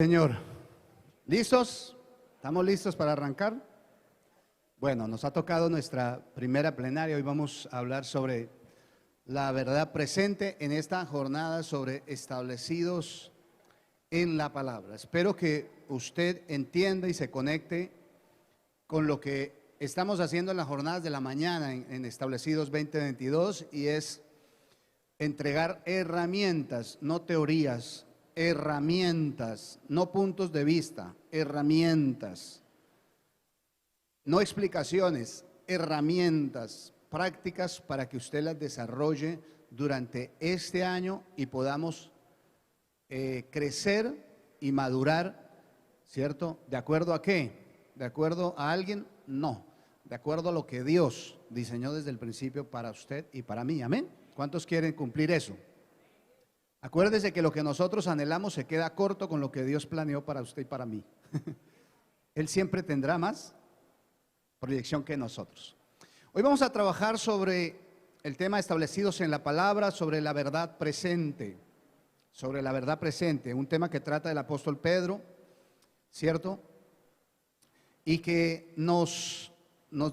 Señor, ¿listos? ¿Estamos listos para arrancar? Bueno, nos ha tocado nuestra primera plenaria. Hoy vamos a hablar sobre la verdad presente en esta jornada sobre establecidos en la palabra. Espero que usted entienda y se conecte con lo que estamos haciendo en las jornadas de la mañana en Establecidos 2022, y es entregar herramientas, no teorías, herramientas, no puntos de vista, herramientas, no explicaciones, herramientas prácticas para que usted las desarrolle durante este año y podamos crecer y madurar, ¿cierto? ¿De acuerdo a qué? ¿De acuerdo a alguien? No, de acuerdo a lo que Dios diseñó desde el principio para usted y para mí, amén. ¿Cuántos quieren cumplir eso? Acuérdese que lo que nosotros anhelamos se queda corto con lo que Dios planeó para usted y para mí. Él siempre tendrá más proyección que nosotros. Hoy vamos a trabajar sobre el tema establecidos en la palabra, sobre la verdad presente, un tema que trata el apóstol Pedro, ¿cierto? Y que nos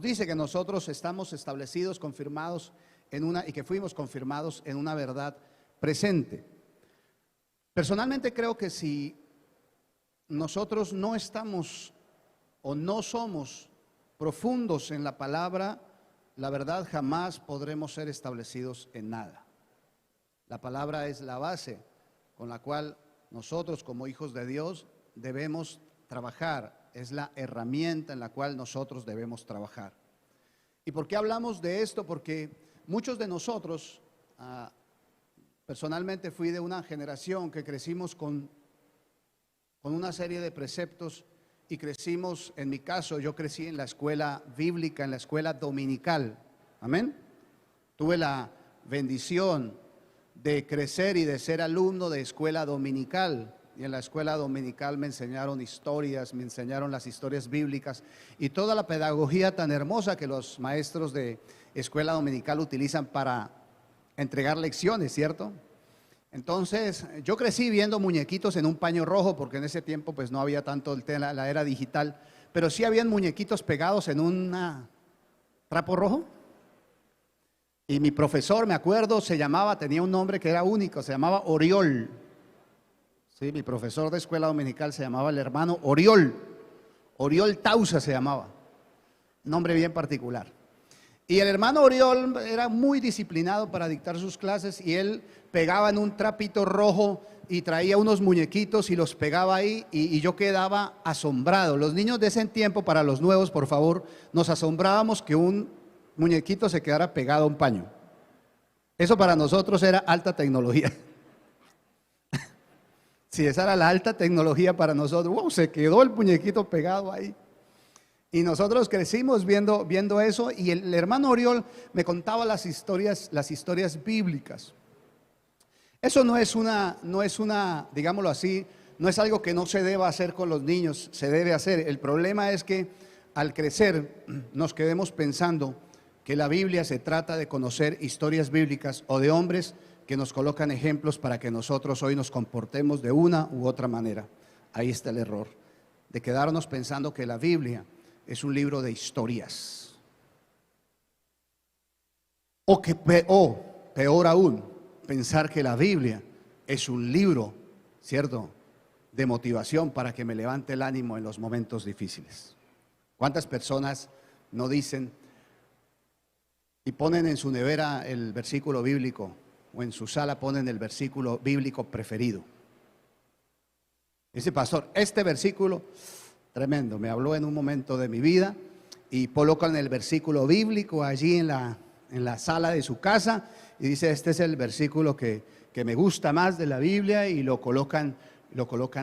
dice que nosotros estamos establecidos, confirmados y que fuimos confirmados en una verdad presente. Personalmente creo que si nosotros no estamos o no somos profundos en la palabra, la verdad, jamás podremos ser establecidos en nada. La palabra es la base con la cual nosotros como hijos de Dios debemos trabajar, es la herramienta en la cual nosotros debemos trabajar. ¿Y por qué hablamos de esto? Porque muchos de nosotros, personalmente fui de una generación que crecimos con una serie de preceptos y crecimos, en mi caso, yo crecí en la escuela bíblica, en la escuela dominical, amén. Tuve la bendición de crecer y de ser alumno de escuela dominical, y en la escuela dominical me enseñaron historias, me enseñaron las historias bíblicas y toda la pedagogía tan hermosa que los maestros de escuela dominical utilizan para entregar lecciones, ¿cierto? Entonces, yo crecí viendo muñequitos en un paño rojo, porque en ese tiempo pues no había tanto el tema, la era digital, pero sí habían muñequitos pegados en un trapo rojo. Y mi profesor, me acuerdo, tenía un nombre que era único, se llamaba Oriol. Sí, mi profesor de escuela dominical se llamaba el hermano Oriol. Oriol Tausa se llamaba, nombre bien particular. Y el hermano Oriol era muy disciplinado para dictar sus clases, y él pegaba en un trapito rojo y traía unos muñequitos y los pegaba ahí, y yo quedaba asombrado. Los niños de ese tiempo, para los nuevos, por favor, nos asombrábamos que un muñequito se quedara pegado a un paño. Eso para nosotros era alta tecnología. Sí, esa era la alta tecnología para nosotros. Wow, se quedó el muñequito pegado ahí. Y nosotros crecimos viendo eso, y el hermano Oriol me contaba las historias bíblicas. Eso no es una, digámoslo así, no es algo que no se deba hacer con los niños, se debe hacer. El problema es que al crecer nos quedemos pensando que la Biblia se trata de conocer historias bíblicas o de hombres que nos colocan ejemplos para que nosotros hoy nos comportemos de una u otra manera. Ahí está el error, de quedarnos pensando que la Biblia es un libro de historias. O peor aún, pensar que la Biblia es un libro, ¿cierto?, de motivación para que me levante el ánimo en los momentos difíciles. ¿Cuántas personas no dicen y ponen en su nevera el versículo bíblico, o en su sala ponen el versículo bíblico preferido? Dice, pastor, este versículo tremendo, me habló en un momento de mi vida, y colocan el versículo bíblico allí en la sala de su casa, y dice, este es el versículo que me gusta más de la Biblia, y lo colocan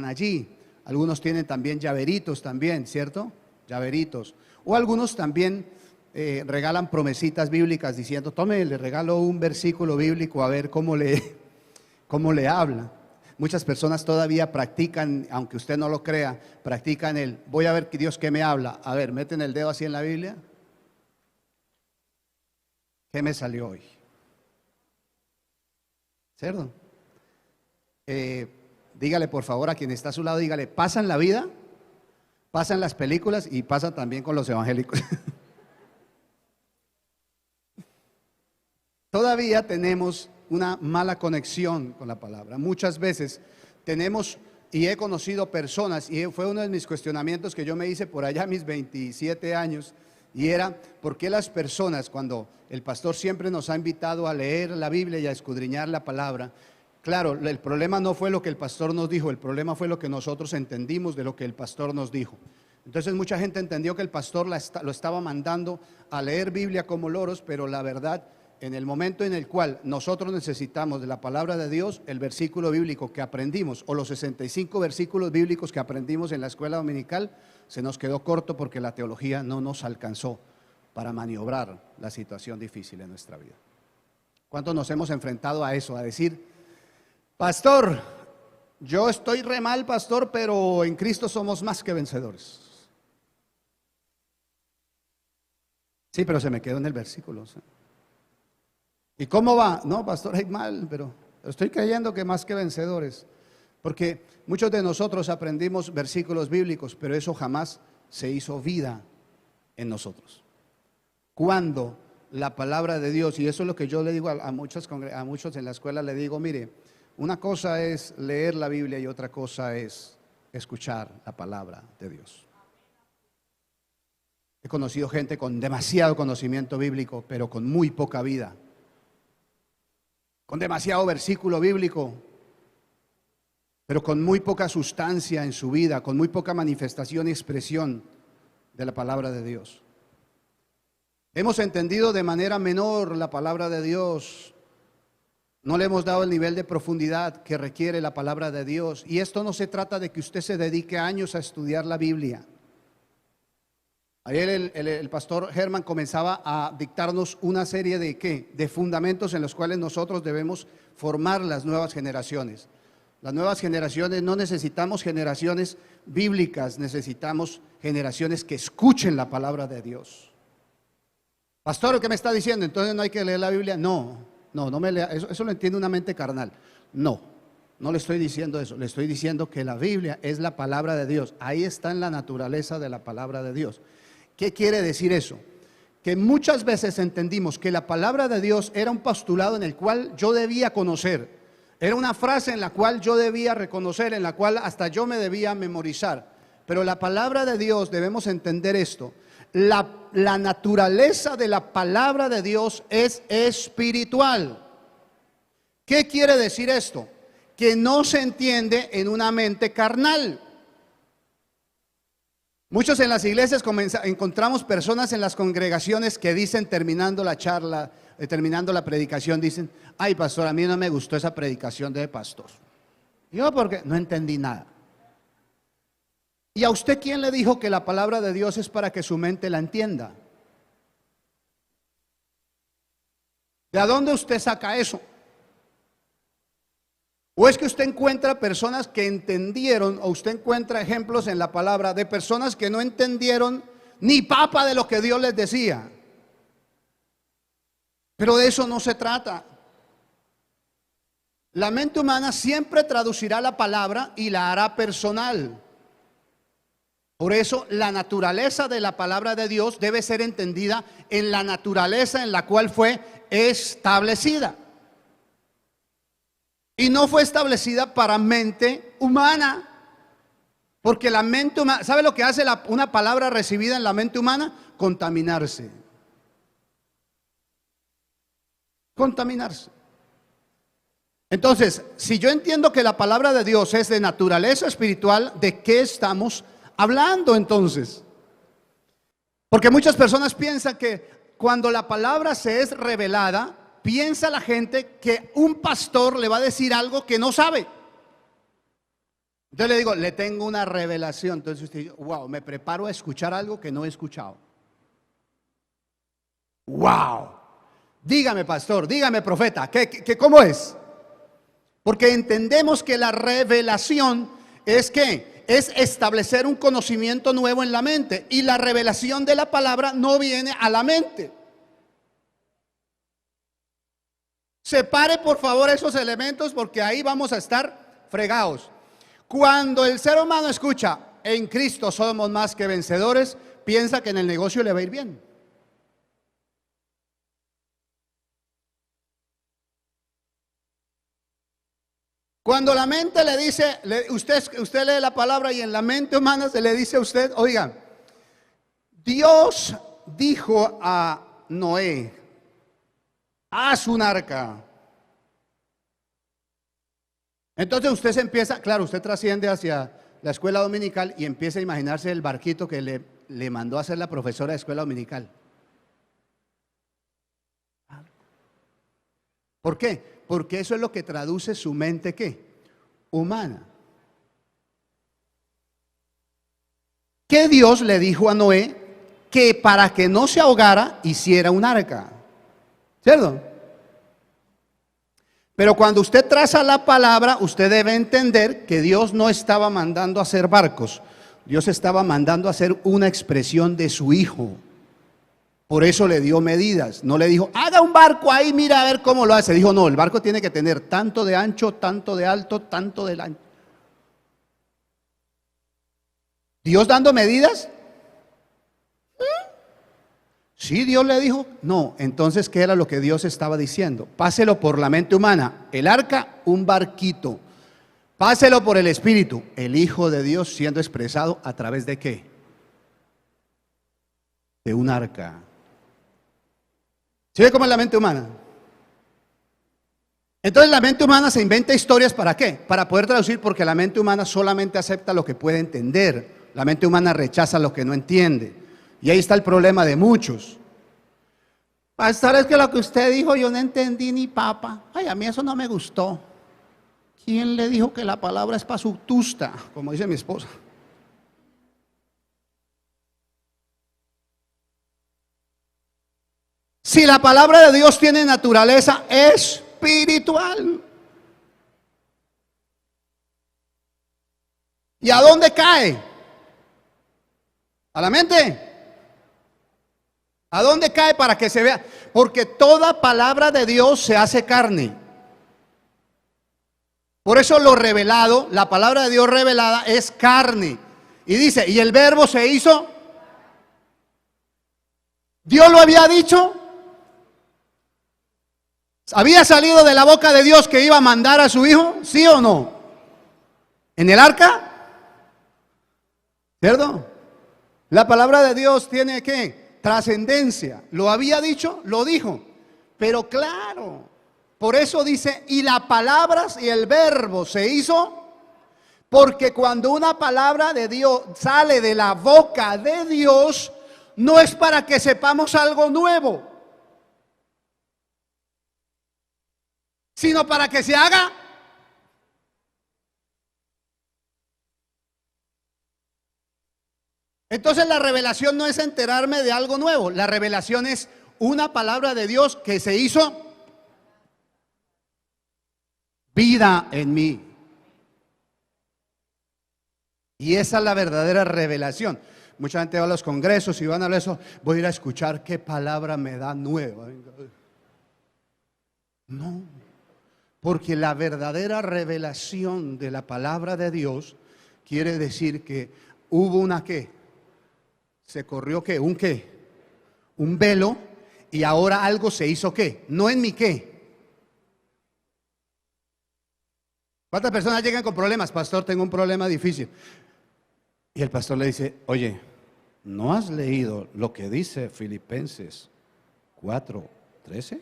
allí. Algunos tienen también llaveritos también, ¿cierto? Llaveritos. O algunos también regalan promesitas bíblicas diciendo, tome, le regalo un versículo bíblico a ver cómo le habla. Muchas personas todavía practican, aunque usted no lo crea, practican voy a ver Dios qué me habla. A ver, meten el dedo así en la Biblia. ¿Qué me salió hoy? ¿Cierto? Dígale por favor a quien está a su lado, dígale, pasa en la vida, pasa en las películas y pasa también con los evangélicos. Todavía tenemos una mala conexión con la palabra. Muchas veces tenemos, y he conocido personas, y fue uno de mis cuestionamientos que yo me hice por allá a mis 27 años, y era, ¿por qué las personas, cuando el pastor siempre nos ha invitado a leer la Biblia y a escudriñar la palabra? Claro, el problema no fue lo que el pastor nos dijo, el problema fue lo que nosotros entendimos de lo que el pastor nos dijo. Entonces mucha gente entendió que el pastor lo estaba mandando a leer Biblia como loros, pero la verdad, en el momento en el cual nosotros necesitamos de la palabra de Dios, el versículo bíblico que aprendimos, o los 65 versículos bíblicos que aprendimos en la escuela dominical, se nos quedó corto porque la teología no nos alcanzó para maniobrar la situación difícil en nuestra vida. ¿Cuántos nos hemos enfrentado a eso? A decir, pastor, yo estoy re mal, pastor, pero en Cristo somos más que vencedores. Sí, pero se me quedó en el versículo. ¿Sí? ¿Y cómo va? No, pastor, hay mal, pero estoy creyendo que más que vencedores. Porque muchos de nosotros aprendimos versículos bíblicos, pero eso jamás se hizo vida en nosotros. Cuando la palabra de Dios, y eso es lo que yo le digo a muchos en la escuela, le digo, mire, una cosa es leer la Biblia y otra cosa es escuchar la palabra de Dios. He conocido gente con demasiado conocimiento bíblico, pero con muy poca vida. Con demasiado versículo bíblico, pero con muy poca sustancia en su vida, con muy poca manifestación y expresión de la palabra de Dios. Hemos entendido de manera menor la palabra de Dios, no le hemos dado el nivel de profundidad que requiere la palabra de Dios. Y esto no se trata de que usted se dedique años a estudiar la Biblia. Ayer el pastor Germán comenzaba a dictarnos una serie de ¿qué? De fundamentos en los cuales nosotros debemos formar las nuevas generaciones. Las nuevas generaciones no necesitamos generaciones bíblicas, necesitamos generaciones que escuchen la palabra de Dios. Pastor, ¿qué me está diciendo? Entonces no hay que leer la Biblia. No me lea, eso lo entiende una mente carnal. No le estoy diciendo eso, le estoy diciendo que la Biblia es la palabra de Dios. Ahí está en la naturaleza de la palabra de Dios. ¿Qué quiere decir eso? Que muchas veces entendimos que la palabra de Dios era un postulado en el cual yo debía conocer, era una frase en la cual yo debía reconocer, en la cual hasta yo me debía memorizar. Pero la palabra de Dios, debemos entender esto, la naturaleza de la palabra de Dios es espiritual. ¿Qué quiere decir esto? Que no se entiende en una mente carnal. Muchos en las iglesias encontramos personas en las congregaciones que dicen, terminando la charla, terminando la predicación, dicen, ay pastor, a mí no me gustó esa predicación de pastor. Yo porque no entendí nada. ¿Y a usted quién le dijo que la palabra de Dios es para que su mente la entienda? ¿De dónde usted saca eso? ¿O es que usted encuentra personas que entendieron, o usted encuentra ejemplos en la palabra de personas que no entendieron ni papa de lo que Dios les decía? Pero de eso no se trata. La mente humana siempre traducirá la palabra y la hará personal. Por eso la naturaleza de la palabra de Dios debe ser entendida en la naturaleza en la cual fue establecida. Y no fue establecida para mente humana. Porque la mente humana, ¿sabe lo que hace una palabra recibida en la mente humana? Contaminarse. Contaminarse. Entonces, si yo entiendo que la palabra de Dios es de naturaleza espiritual, ¿de qué estamos hablando entonces? Porque muchas personas piensan que cuando la palabra se es revelada, piensa la gente que un pastor le va a decir algo que no sabe. Entonces le digo, le tengo una revelación. Entonces usted dice, wow, me preparo a escuchar algo que no he escuchado. Wow. Dígame, pastor, dígame, profeta, ¿cómo es? Porque entendemos que la revelación es ¿qué? Es establecer un conocimiento nuevo en la mente. Y la revelación de la palabra no viene a la mente. Separe por favor esos elementos porque ahí vamos a estar fregados. Cuando el ser humano escucha, en Cristo somos más que vencedores, piensa que en el negocio le va a ir bien. Cuando la mente le dice, usted lee la palabra y en la mente humana se le dice a usted, oiga, Dios dijo a Noé, haz un arca. Entonces usted se empieza, claro, usted trasciende hacia la escuela dominical y empieza a imaginarse el barquito que le mandó a hacer la profesora de escuela dominical. ¿Por qué? Porque eso es lo que traduce su mente, ¿qué? Humana. ¿Qué Dios le dijo a Noé? Que para que no se ahogara, hiciera un arca. ¿Cierto? Pero cuando usted traza la palabra, usted debe entender que Dios no estaba mandando a hacer barcos. Dios estaba mandando a hacer una expresión de su Hijo. Por eso le dio medidas. No le dijo, haga un barco ahí, mira a ver cómo lo hace. Dijo, no, el barco tiene que tener tanto de ancho, tanto de alto, tanto de ancho. ¿Dios dando medidas? Sí, Dios le dijo. No, entonces, ¿qué era lo que Dios estaba diciendo? Páselo por la mente humana. El arca, un barquito. Páselo por el Espíritu. El Hijo de Dios siendo expresado a través de ¿qué? De un arca. ¿Sí ve cómo es la mente humana? Entonces la mente humana se inventa historias ¿para qué? Para poder traducir, porque la mente humana solamente acepta lo que puede entender. La mente humana rechaza lo que no entiende. Y ahí está el problema de muchos. Pastor, es que lo que usted dijo yo no entendí ni papa. Ay, a mí eso no me gustó. ¿Quién le dijo que la palabra es pasutusta? Como dice mi esposa. Si la palabra de Dios tiene naturaleza espiritual. ¿Y a dónde cae? ¿A la mente? ¿A dónde cae para que se vea? Porque toda palabra de Dios se hace carne. Por eso lo revelado, la palabra de Dios revelada es carne. Y dice, y el verbo se hizo. ¿Dios lo había dicho? ¿Había salido de la boca de Dios que iba a mandar a su hijo? ¿Sí o no? ¿En el arca? ¿Cierto? La palabra de Dios tiene ¿qué? Trascendencia. ¿Lo había dicho? Lo dijo. Pero claro, por eso dice, y las palabras y el verbo se hizo, porque cuando una palabra de Dios sale de la boca de Dios, no es para que sepamos algo nuevo, sino para que se haga. Entonces la revelación no es enterarme de algo nuevo, la revelación es una palabra de Dios que se hizo vida en mí. Y esa es la verdadera revelación. Mucha gente va a los congresos y van a hablar eso, voy a ir a escuchar qué palabra me da nueva. No, porque la verdadera revelación de la palabra de Dios quiere decir que hubo una ¿qué? Se corrió ¿qué? ¿Un qué? Un velo, y ahora algo se hizo ¿qué? No en mi ¿qué? ¿Cuántas personas llegan con problemas? Pastor, tengo un problema difícil. Y el pastor le dice, oye, ¿no has leído lo que dice Filipenses 4:13?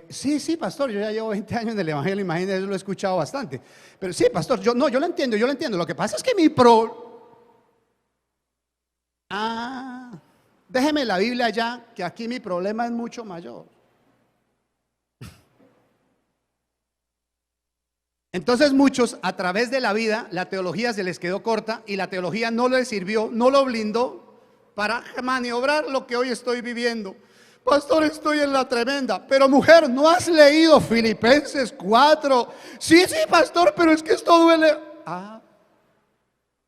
Sí, pastor, yo ya llevo 20 años en el Evangelio, imagínese, lo he escuchado bastante. Pero sí, pastor, yo lo entiendo, Lo que pasa es que déjeme la Biblia allá, que aquí mi problema es mucho mayor. Entonces muchos, a través de la vida, la teología se les quedó corta y la teología no les sirvió, no lo blindó para maniobrar lo que hoy estoy viviendo. Pastor, estoy en la tremenda. Pero mujer, ¿no has leído Filipenses 4? Sí, pastor, pero es que esto duele.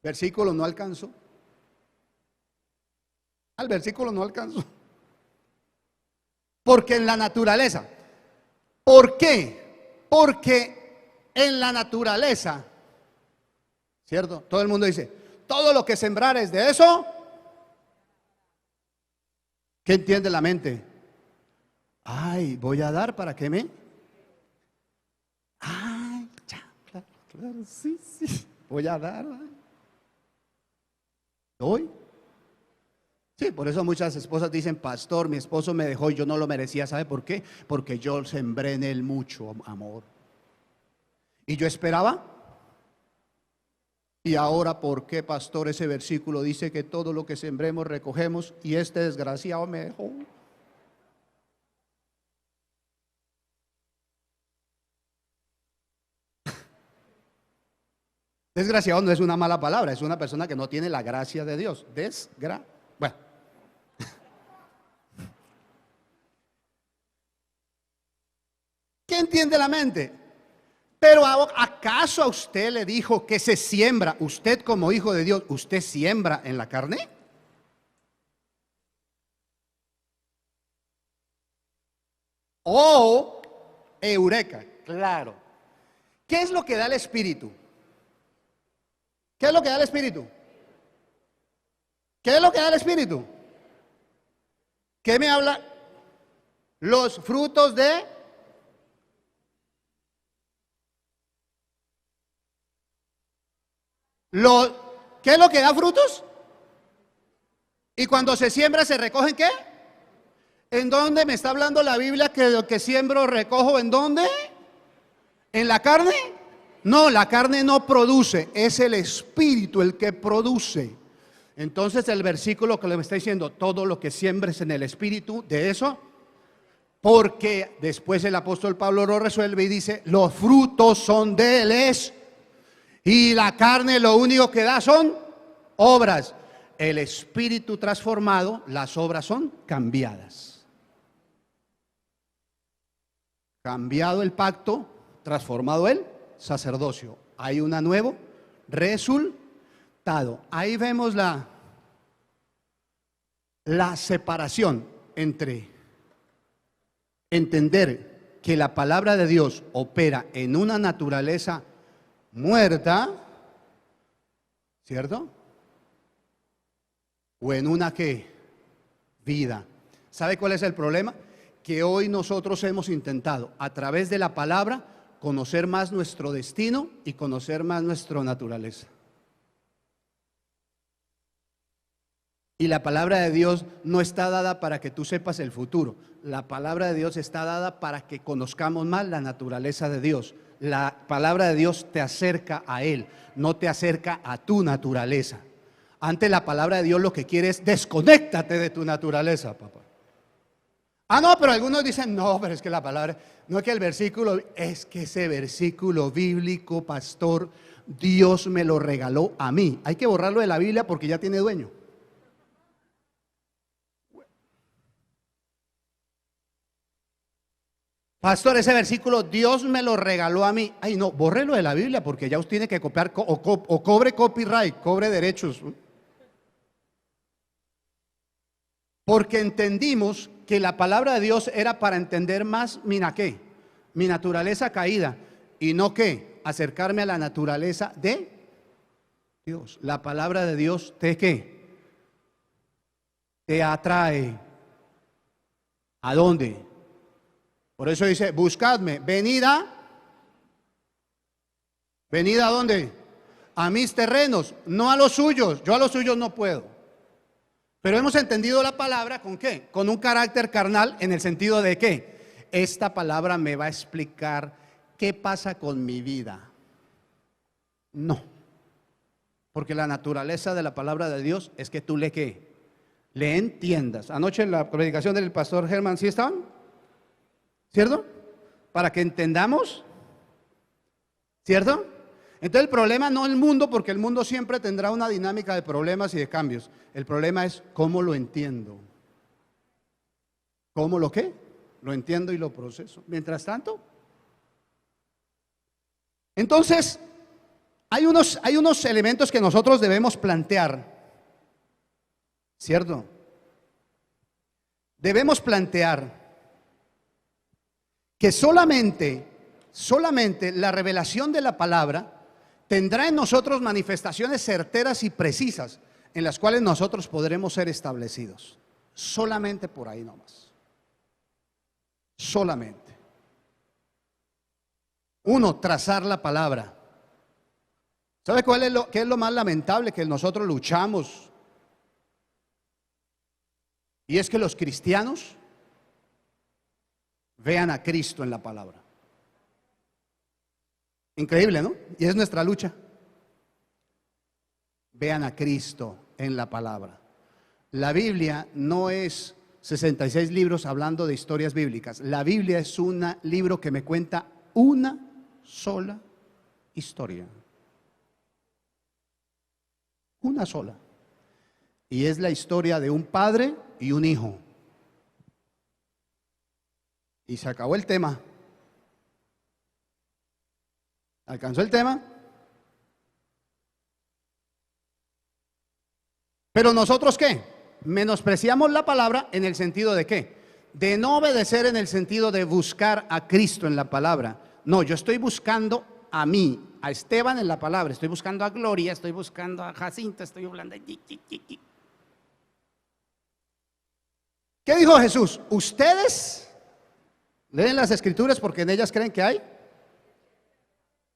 Versículo no alcanzó. Al versículo no alcanzó. Porque en la naturaleza. ¿Por qué? Porque en la naturaleza, ¿cierto? Todo el mundo dice, todo lo que sembrares de eso, ¿qué entiende la mente? Ay, voy a dar para que me... Ay, ya, claro, claro, sí, sí, voy a dar. ¿Doy? Sí, por eso muchas esposas dicen, pastor, mi esposo me dejó y yo no lo merecía. ¿Sabe por qué? Porque yo sembré en él mucho amor. Y yo esperaba. Y ahora, ¿por qué, pastor? Ese versículo dice que todo lo que sembremos recogemos y este desgraciado me dejó. Desgraciado no es una mala palabra, es una persona que no tiene la gracia de Dios. Bueno. ¿Qué entiende la mente? Pero ¿acaso a usted le dijo que se siembra, usted como hijo de Dios, usted siembra en la carne? O eureka, claro. ¿Qué es lo que da el Espíritu? ¿Qué es lo que da el Espíritu? ¿Qué es lo que da el Espíritu? ¿Qué me habla? Los frutos de... ¿Qué es lo que da frutos? Y cuando se siembra, ¿se recogen qué? ¿En dónde me está hablando la Biblia que lo que siembro recojo? ¿En dónde? ¿En la carne? No, la carne no produce, es el Espíritu el que produce. Entonces el versículo que le está diciendo, todo lo que siembres en el Espíritu, de eso, porque después el apóstol Pablo lo resuelve y dice, los frutos son de él, y la carne lo único que da son obras. El Espíritu transformado, las obras son cambiadas. Cambiado el pacto, transformado el sacerdocio. Hay un nuevo resultado. Ahí vemos la separación entre entender que la palabra de Dios opera en una naturaleza muerta, ¿cierto? O en una ¿qué? Vida. ¿Sabe cuál es el problema? Que hoy nosotros hemos intentado a través de la palabra conocer más nuestro destino y conocer más nuestra naturaleza. Y la palabra de Dios no está dada para que tú sepas el futuro. La palabra de Dios está dada para que conozcamos más la naturaleza de Dios. La palabra de Dios te acerca a Él, no te acerca a tu naturaleza. Antes la palabra de Dios lo que quiere es desconéctate de tu naturaleza, papá. Ah, no, pero algunos dicen, no, pero es que la palabra, no es que el versículo, es que ese versículo bíblico, pastor, Dios me lo regaló a mí. Hay que borrarlo de la Biblia porque ya tiene dueño. Pastor, ese versículo, Dios me lo regaló a mí. Ay, no, bórrelo de la Biblia porque ya usted tiene que copiar o cobre copyright, cobre derechos. Porque entendimos que la palabra de Dios era para entender más mi naturaleza caída, y no que acercarme a la naturaleza de Dios. La palabra de Dios te ¿qué? Te atrae. ¿A dónde? Por eso dice, buscadme, venid a dónde? A mis terrenos, no a los suyos. Yo a los suyos no puedo. Pero hemos entendido la palabra ¿con qué? Con un carácter carnal, en el sentido de que esta palabra me va a explicar qué pasa con mi vida. No. Porque la naturaleza de la palabra de Dios es que tú le entiendas. Anoche en la predicación del pastor Germán, ¿sí estaban? ¿Cierto? Para que entendamos, ¿cierto? Entonces el problema no es el mundo, porque el mundo siempre tendrá una dinámica de problemas y de cambios. El problema es cómo lo entiendo. ¿Cómo lo qué? Lo entiendo y lo proceso. Mientras tanto, entonces hay unos elementos que nosotros debemos plantear, ¿cierto? Debemos plantear que solamente solamente la revelación de la palabra tendrá en nosotros manifestaciones certeras y precisas en las cuales nosotros podremos ser establecidos. Solamente por ahí nomás. Solamente. Uno, trazar la palabra. ¿Sabe qué es lo más lamentable? Que nosotros luchamos. Y es que los cristianos vean a Cristo en la palabra. Increíble, ¿no? Y es nuestra lucha. Vean a Cristo en la palabra. La Biblia no es 66 libros hablando de historias bíblicas. La Biblia es un libro que me cuenta una sola historia. Una sola. Y es la historia de un padre y un hijo. Y se acabó el tema. ¿Alcanzó el tema? Pero nosotros ¿qué? Menospreciamos la palabra en el sentido de ¿qué? De no obedecer en el sentido de buscar a Cristo en la palabra. No, yo estoy buscando a mí, a Esteban en la palabra, estoy buscando a Gloria, estoy buscando a Jacinta, estoy hablando de... ¿Qué dijo Jesús? Ustedes leen las escrituras porque en ellas creen que hay.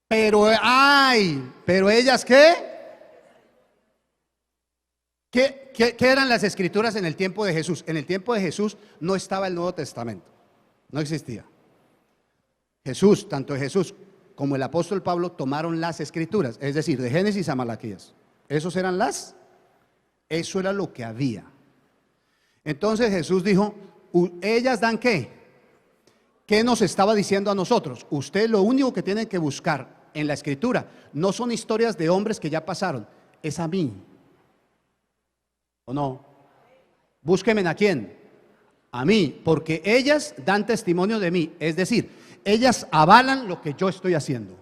Pero ellas ¿qué? ¿Qué eran las escrituras en el tiempo de Jesús? En el tiempo de Jesús no estaba el Nuevo Testamento, no existía. Jesús, tanto Jesús como el apóstol Pablo tomaron las escrituras, es decir, de Génesis a Malaquías. Eso era lo que había. Entonces Jesús dijo, ellas dan ¿qué? ¿Qué nos estaba diciendo a nosotros? Usted lo único que tienen que buscar en la escritura no son historias de hombres que ya pasaron, es a mí. ¿O no? Búsquenme a quién. A mí, porque ellas dan testimonio de mí. Es decir, ellas avalan lo que yo estoy haciendo.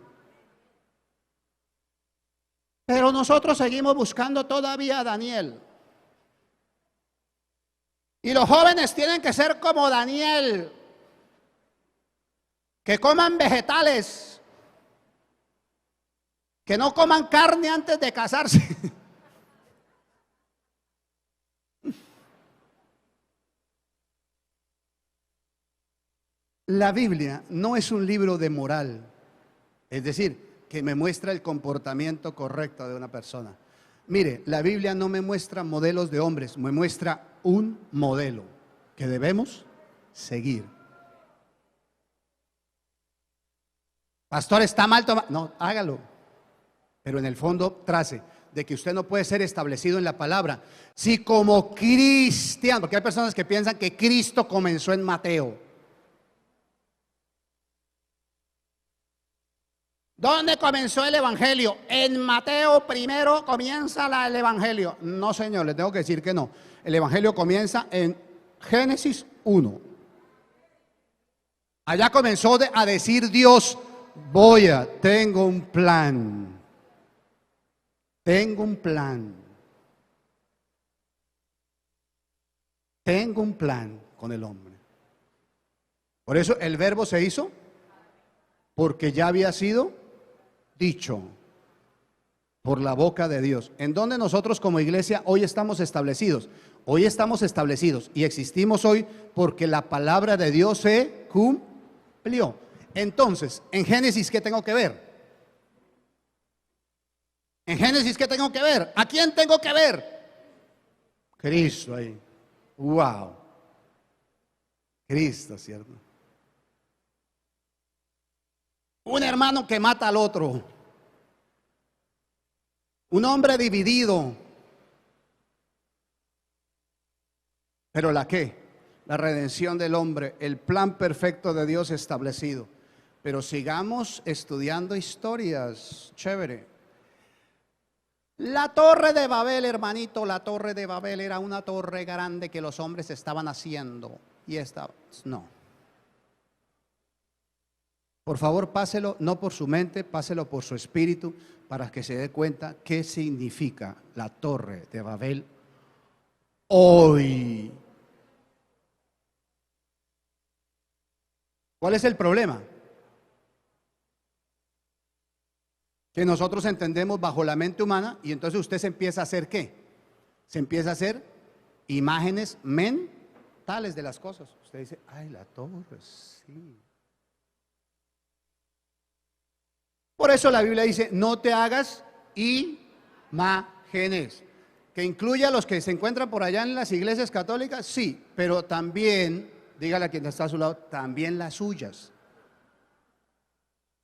Pero nosotros seguimos buscando todavía a Daniel. Y los jóvenes tienen que ser como Daniel, que coman vegetales, que no coman carne antes de casarse. La Biblia no es un libro de moral, es decir, que me muestra el comportamiento correcto de una persona. Mire, la Biblia no me muestra modelos de hombres, me muestra un modelo que debemos seguir. Pastor, ¿está mal tomar? No, hágalo. Pero en el fondo trace de que usted no puede ser establecido en la palabra. Si como cristiano, porque hay personas que piensan que Cristo comenzó en Mateo. ¿Dónde comenzó el evangelio? En Mateo primero comienza el evangelio. No, señor, le tengo que decir que no. El evangelio comienza en Génesis 1. Allá comenzó a decir Dios, tengo un plan. Tengo un plan. Tengo un plan con el hombre. Por eso el verbo se hizo, porque ya había sido dicho por la boca de Dios. ¿En dónde nosotros como iglesia hoy estamos establecidos? Hoy estamos establecidos y existimos hoy porque la palabra de Dios se cumplió. Entonces, en Génesis, ¿qué tengo que ver? En Génesis, ¿qué tengo que ver? ¿A quién tengo que ver? Cristo ahí. Wow. Cristo, ¿cierto? Un hermano que mata al otro. Un hombre dividido. Pero ¿la qué? La redención del hombre, el plan perfecto de Dios establecido. Pero sigamos estudiando historias. Chévere. La torre de Babel, hermanito, la torre de Babel era una torre grande que los hombres estaban haciendo. Y esta, no. Por favor, páselo, no por su mente, páselo por su espíritu, para que se dé cuenta qué significa la torre de Babel hoy. ¿Cuál es el problema? que nosotros entendemos bajo la mente humana, y entonces usted se empieza a hacer ¿qué? Se empieza a hacer imágenes mentales de las cosas. Usted dice, ay, la torre, sí. Por eso la Biblia dice, no te hagas imágenes, que incluye a los que se encuentran por allá en las iglesias católicas, sí, pero también, dígale a quien está a su lado, también las suyas.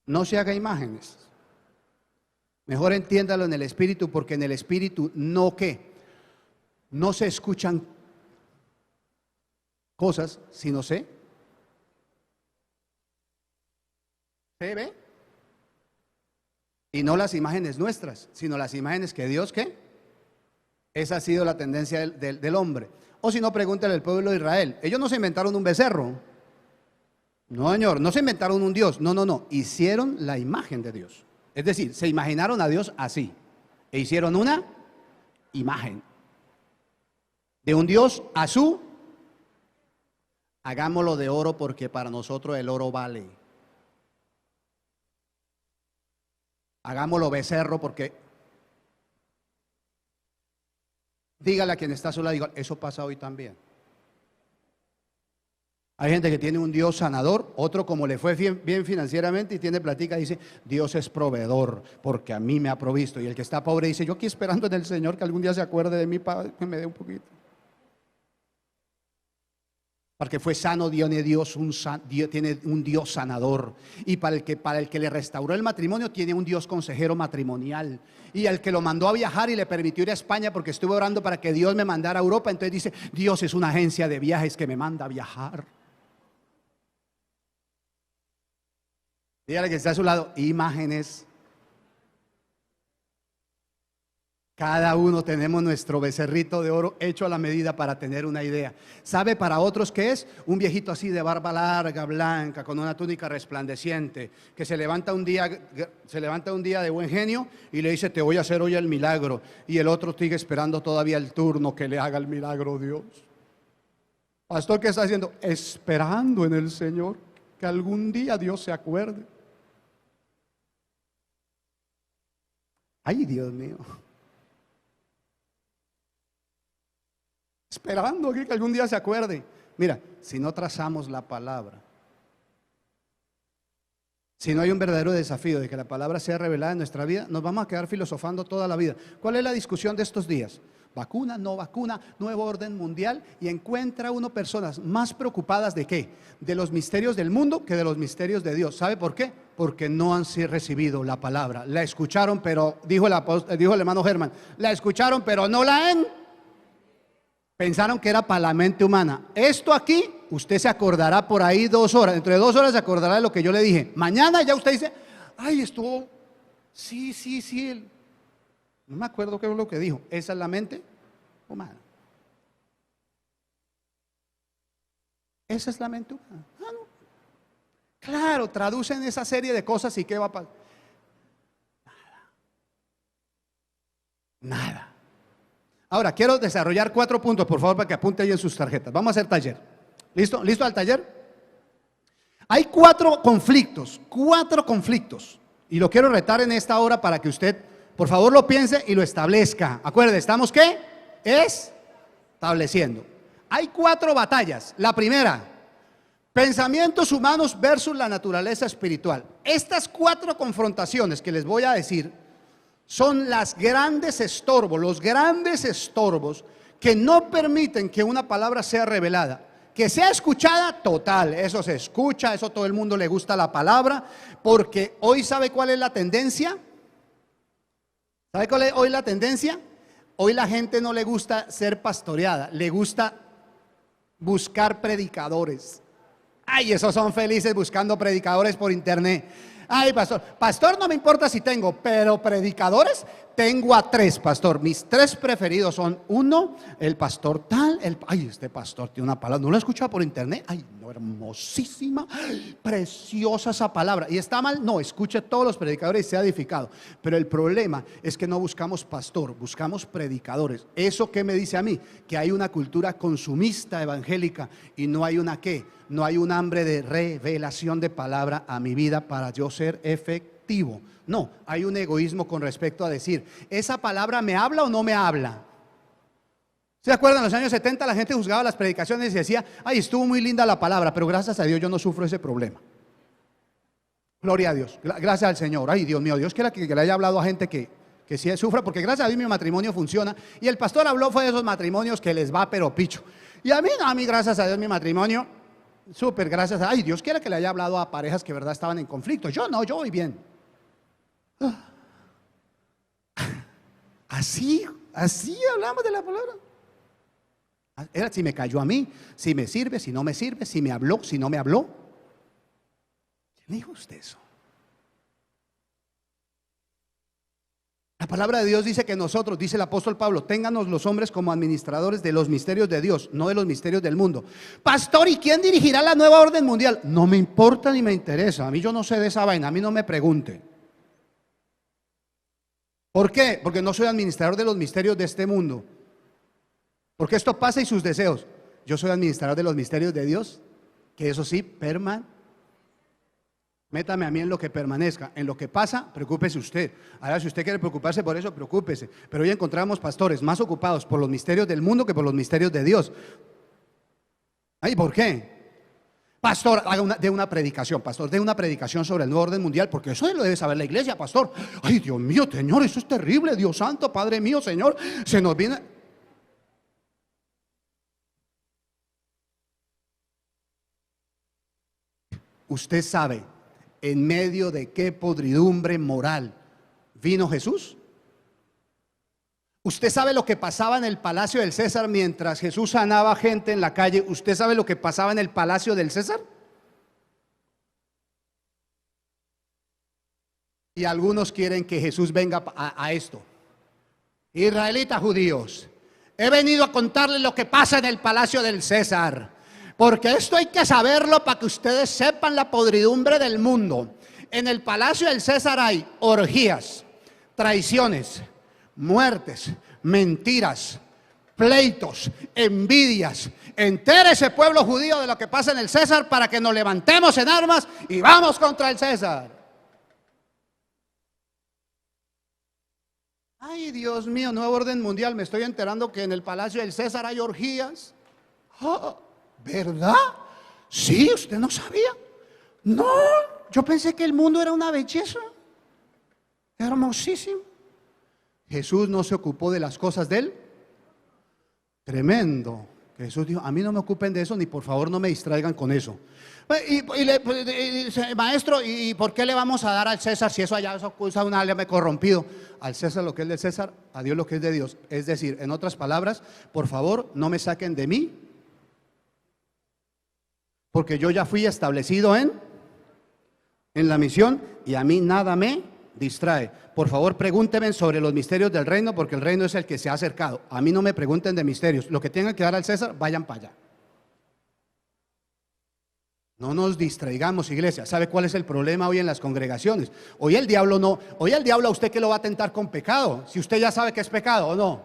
No se haga imágenes. Mejor entiéndalo en el espíritu, porque en el espíritu no ¿qué? No se escuchan cosas, sino se ve. Y no las imágenes nuestras, sino las imágenes que Dios ¿qué? Esa ha sido la tendencia del hombre. O si no, pregúntale al pueblo de Israel. Ellos no se inventaron un becerro. No, señor, no se inventaron un Dios. No, no, no. Hicieron la imagen de Dios. Es decir, se imaginaron a Dios así. E hicieron una imagen de un Dios a su. Hagámoslo de oro porque para nosotros el oro vale. Hagámoslo becerro porque. Dígale a quien está a su lado, diga, eso pasa hoy también. Hay gente que tiene un Dios sanador, otro como le fue bien financieramente y tiene platica, dice, Dios es proveedor porque a mí me ha provisto. Y el que está pobre dice, yo aquí esperando en el Señor que algún día se acuerde de mí para que me dé un poquito. Porque fue sano, tiene un Dios sanador. Y para el que le restauró el matrimonio, tiene un Dios consejero matrimonial. Y al que lo mandó a viajar y le permitió ir a España porque estuve orando para que Dios me mandara a Europa, entonces dice, Dios es una agencia de viajes que me manda a viajar. Dígale que está a su lado, imágenes. Cada uno tenemos nuestro becerrito de oro hecho a la medida para tener una idea. ¿Sabe para otros qué es? Un viejito así de barba larga, blanca, con una túnica resplandeciente, que se levanta un día de buen genio y le dice, te voy a hacer hoy el milagro. Y el otro sigue esperando todavía el turno que le haga el milagro Dios. Pastor, ¿qué está haciendo? Esperando en el Señor que algún día Dios se acuerde. Ay, Dios mío. Esperando aquí que algún día se acuerde. Mira, si no trazamos la palabra, si no hay un verdadero desafío de que la palabra sea revelada en nuestra vida, nos vamos a quedar filosofando toda la vida. ¿Cuál es la discusión de estos días? Vacuna, no vacuna, nuevo orden mundial, y encuentra uno personas más preocupadas de ¿qué? De los misterios del mundo que de los misterios de Dios. ¿Sabe por qué? Porque no han recibido la palabra. La escucharon, pero dijo el hermano Germán, la escucharon, pero no la han. Pensaron que era para la mente humana. Esto aquí, usted se acordará por ahí 2 horas. Dentro de 2 horas se acordará de lo que yo le dije. Mañana ya usted dice, ay, estuvo, sí. No me acuerdo qué es lo que dijo. Esa es la mente humana. Esa es la mente humana. Ah, no. Claro, traducen esa serie de cosas y ¿qué va a pasar? Nada. Ahora, quiero desarrollar 4 puntos, por favor, para que apunte ahí en sus tarjetas. Vamos a hacer taller. ¿Listo? ¿Listo al taller? Hay 4 conflictos. Y lo quiero retar en esta hora para que usted, por favor, lo piense y lo establezca. Acuérdate, ¿estamos qué? Estableciendo. Hay 4 batallas. La primera, pensamientos humanos versus la naturaleza espiritual. Estas 4 confrontaciones que les voy a decir son los grandes estorbos que no permiten que una palabra sea revelada. Que sea escuchada, total, eso se escucha, eso todo el mundo le gusta la palabra, porque hoy ¿sabe cuál es la tendencia? ¿Sabe cuál es hoy la tendencia? Hoy la gente no le gusta ser pastoreada, le gusta buscar predicadores. Ay, esos son felices buscando predicadores por internet. Ay, pastor, no me importa si tengo, pero predicadores, tengo a 3, pastor. Mis 3 preferidos son: 1, el pastor tal, ay, este pastor tiene una palabra, ¿no lo he escuchado por internet? Ay, no, hermosísima, preciosa esa palabra. ¿Y está mal? No, escuche todos los predicadores y sea edificado. Pero el problema es que no buscamos pastor, buscamos predicadores. ¿Eso qué me dice a mí? Que hay una cultura consumista evangélica y no hay una ¿qué? No hay un hambre de revelación de palabra a mi vida para yo ser efectivo. activo. No, hay un egoísmo con respecto a decir, ¿esa palabra me habla o no me habla? ¿Se acuerdan? En los años 70 la gente juzgaba las predicaciones y decía, ay, estuvo muy linda la palabra, pero gracias a Dios yo no sufro ese problema. Gloria a Dios, gracias al Señor. Ay, Dios mío, Dios quiera que le haya hablado a gente que sí sufra, porque gracias a Dios mi matrimonio funciona. Y el pastor habló fue de esos matrimonios que les va pero picho. Y a mí no, a mí gracias a Dios mi matrimonio, súper gracias a, ay, Dios quiera que le haya hablado a parejas que verdad estaban en conflicto. Yo no, yo voy bien. Así hablamos de la palabra. Era si me cayó a mí, si me sirve, si no me sirve, si me habló, si no me habló. ¿Quién dijo usted eso? La palabra de Dios dice que nosotros, dice el apóstol Pablo, ténganos los hombres como administradores de los misterios de Dios, no de los misterios del mundo. Pastor, ¿y quién dirigirá la nueva orden mundial? No me importa ni me interesa. A mí yo no sé de esa vaina, a mí no me pregunte. ¿Por qué? Porque no soy administrador de los misterios de este mundo. Porque esto pasa y sus deseos. Yo soy administrador de los misterios de Dios, que eso sí, métame a mí en lo que permanezca. En lo que pasa, preocúpese usted. Ahora, si usted quiere preocuparse por eso, preocúpese. Pero hoy encontramos pastores más ocupados por los misterios del mundo que por los misterios de Dios. ¿Y por qué? Pastor, de una predicación, pastor, de una predicación sobre el nuevo orden mundial, porque eso lo debe saber la iglesia, pastor. Ay, Dios mío, Señor, eso es terrible, Dios santo, Padre mío, Señor, se nos viene. ¿Usted sabe en medio de qué podridumbre moral vino Jesús? ¿Usted sabe lo que pasaba en el palacio del César mientras Jesús sanaba gente en la calle? ¿Usted sabe lo que pasaba en el palacio del César? Y algunos quieren que Jesús venga a esto. Israelitas judíos, he venido a contarles lo que pasa en el palacio del César, porque esto hay que saberlo para que ustedes sepan la podridumbre del mundo. En el palacio del César hay orgías, traiciones, muertes, mentiras, pleitos, envidias. Entérese, pueblo judío, de lo que pasa en el César para que nos levantemos en armas y vamos contra el César. Ay, Dios mío, nuevo orden mundial. Me estoy enterando que en el palacio del César hay orgías. ¿Verdad? Sí, usted no sabía. No, yo pensé que el mundo era una belleza, hermosísimo. Jesús no se ocupó de las cosas de él. Tremendo. Jesús dijo, a mí no me ocupen de eso, ni por favor no me distraigan con eso. Maestro, ¿y por qué le vamos a dar al César si eso allá es un alma corrompido? Al César lo que es del César, a Dios lo que es de Dios. Es decir, en otras palabras, por favor no me saquen de mí, porque yo ya fui establecido en la misión y a mí nada me distrae. Por favor, pregúntenme sobre los misterios del reino, porque el reino es el que se ha acercado. A mí no me pregunten de misterios. Lo que tengan que dar al César, vayan para allá. No nos distraigamos, iglesia. ¿Sabe cuál es el problema hoy en las congregaciones? Hoy el diablo a usted que lo va a tentar con pecado, si usted ya sabe que es pecado o no.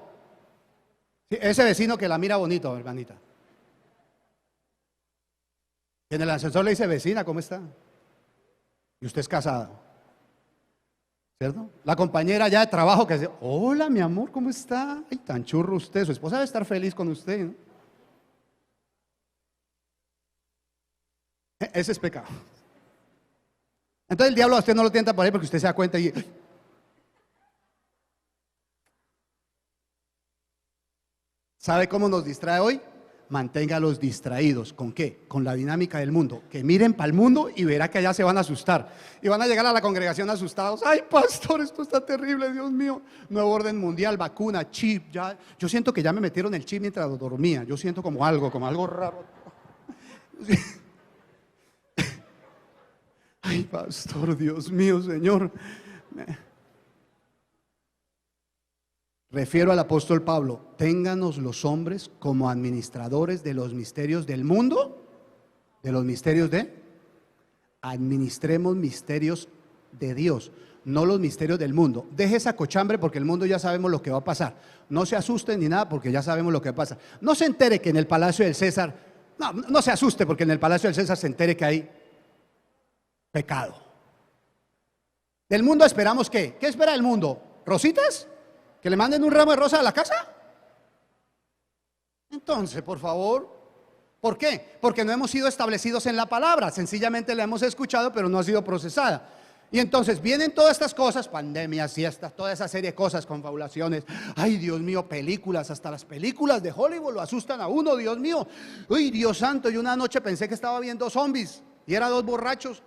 Sí, ese vecino que la mira bonito, hermanita. En el ascensor le dice, vecina, ¿cómo está? Y usted es casado, ¿cierto? La compañera ya de trabajo que dice, hola mi amor, ¿cómo está? Ay, tan churro usted, su esposa debe estar feliz con usted, ¿no? Ese es pecado. Entonces el diablo a usted no lo tienta por ahí porque usted se da cuenta y... ¿Sabe cómo nos distrae hoy? Manténgalos distraídos. ¿Con qué? Con la dinámica del mundo. Que miren para el mundo y verá que allá se van a asustar. Y van a llegar a la congregación asustados. Ay, pastor, esto está terrible, Dios mío. Nuevo orden mundial, vacuna, chip. Ya, yo siento que ya me metieron el chip mientras dormía. Yo siento como algo raro. Ay, pastor, Dios mío, Señor. Refiero al apóstol Pablo, ténganos los hombres como administradores de los misterios del mundo, de los misterios administremos misterios de Dios, no los misterios del mundo. Deje esa cochambre porque el mundo ya sabemos lo que va a pasar. No se asusten ni nada porque ya sabemos lo que pasa. No se entere que en el palacio del César, no se asuste porque en el palacio del César se entere que hay pecado. Del mundo esperamos ¿qué? ¿Qué espera el mundo? ¿Rositas? ¿Que le manden un ramo de rosa a la casa? Entonces, por favor, ¿por qué? Porque no hemos sido establecidos en la palabra, sencillamente la hemos escuchado, pero no ha sido procesada. Y entonces vienen todas estas cosas, pandemias, siestas, toda esa serie de cosas, confabulaciones. Ay, Dios mío, películas, hasta las películas de Hollywood lo asustan a uno, Dios mío. Uy, Dios santo, yo una noche pensé que estaba viendo zombies y era dos borrachos.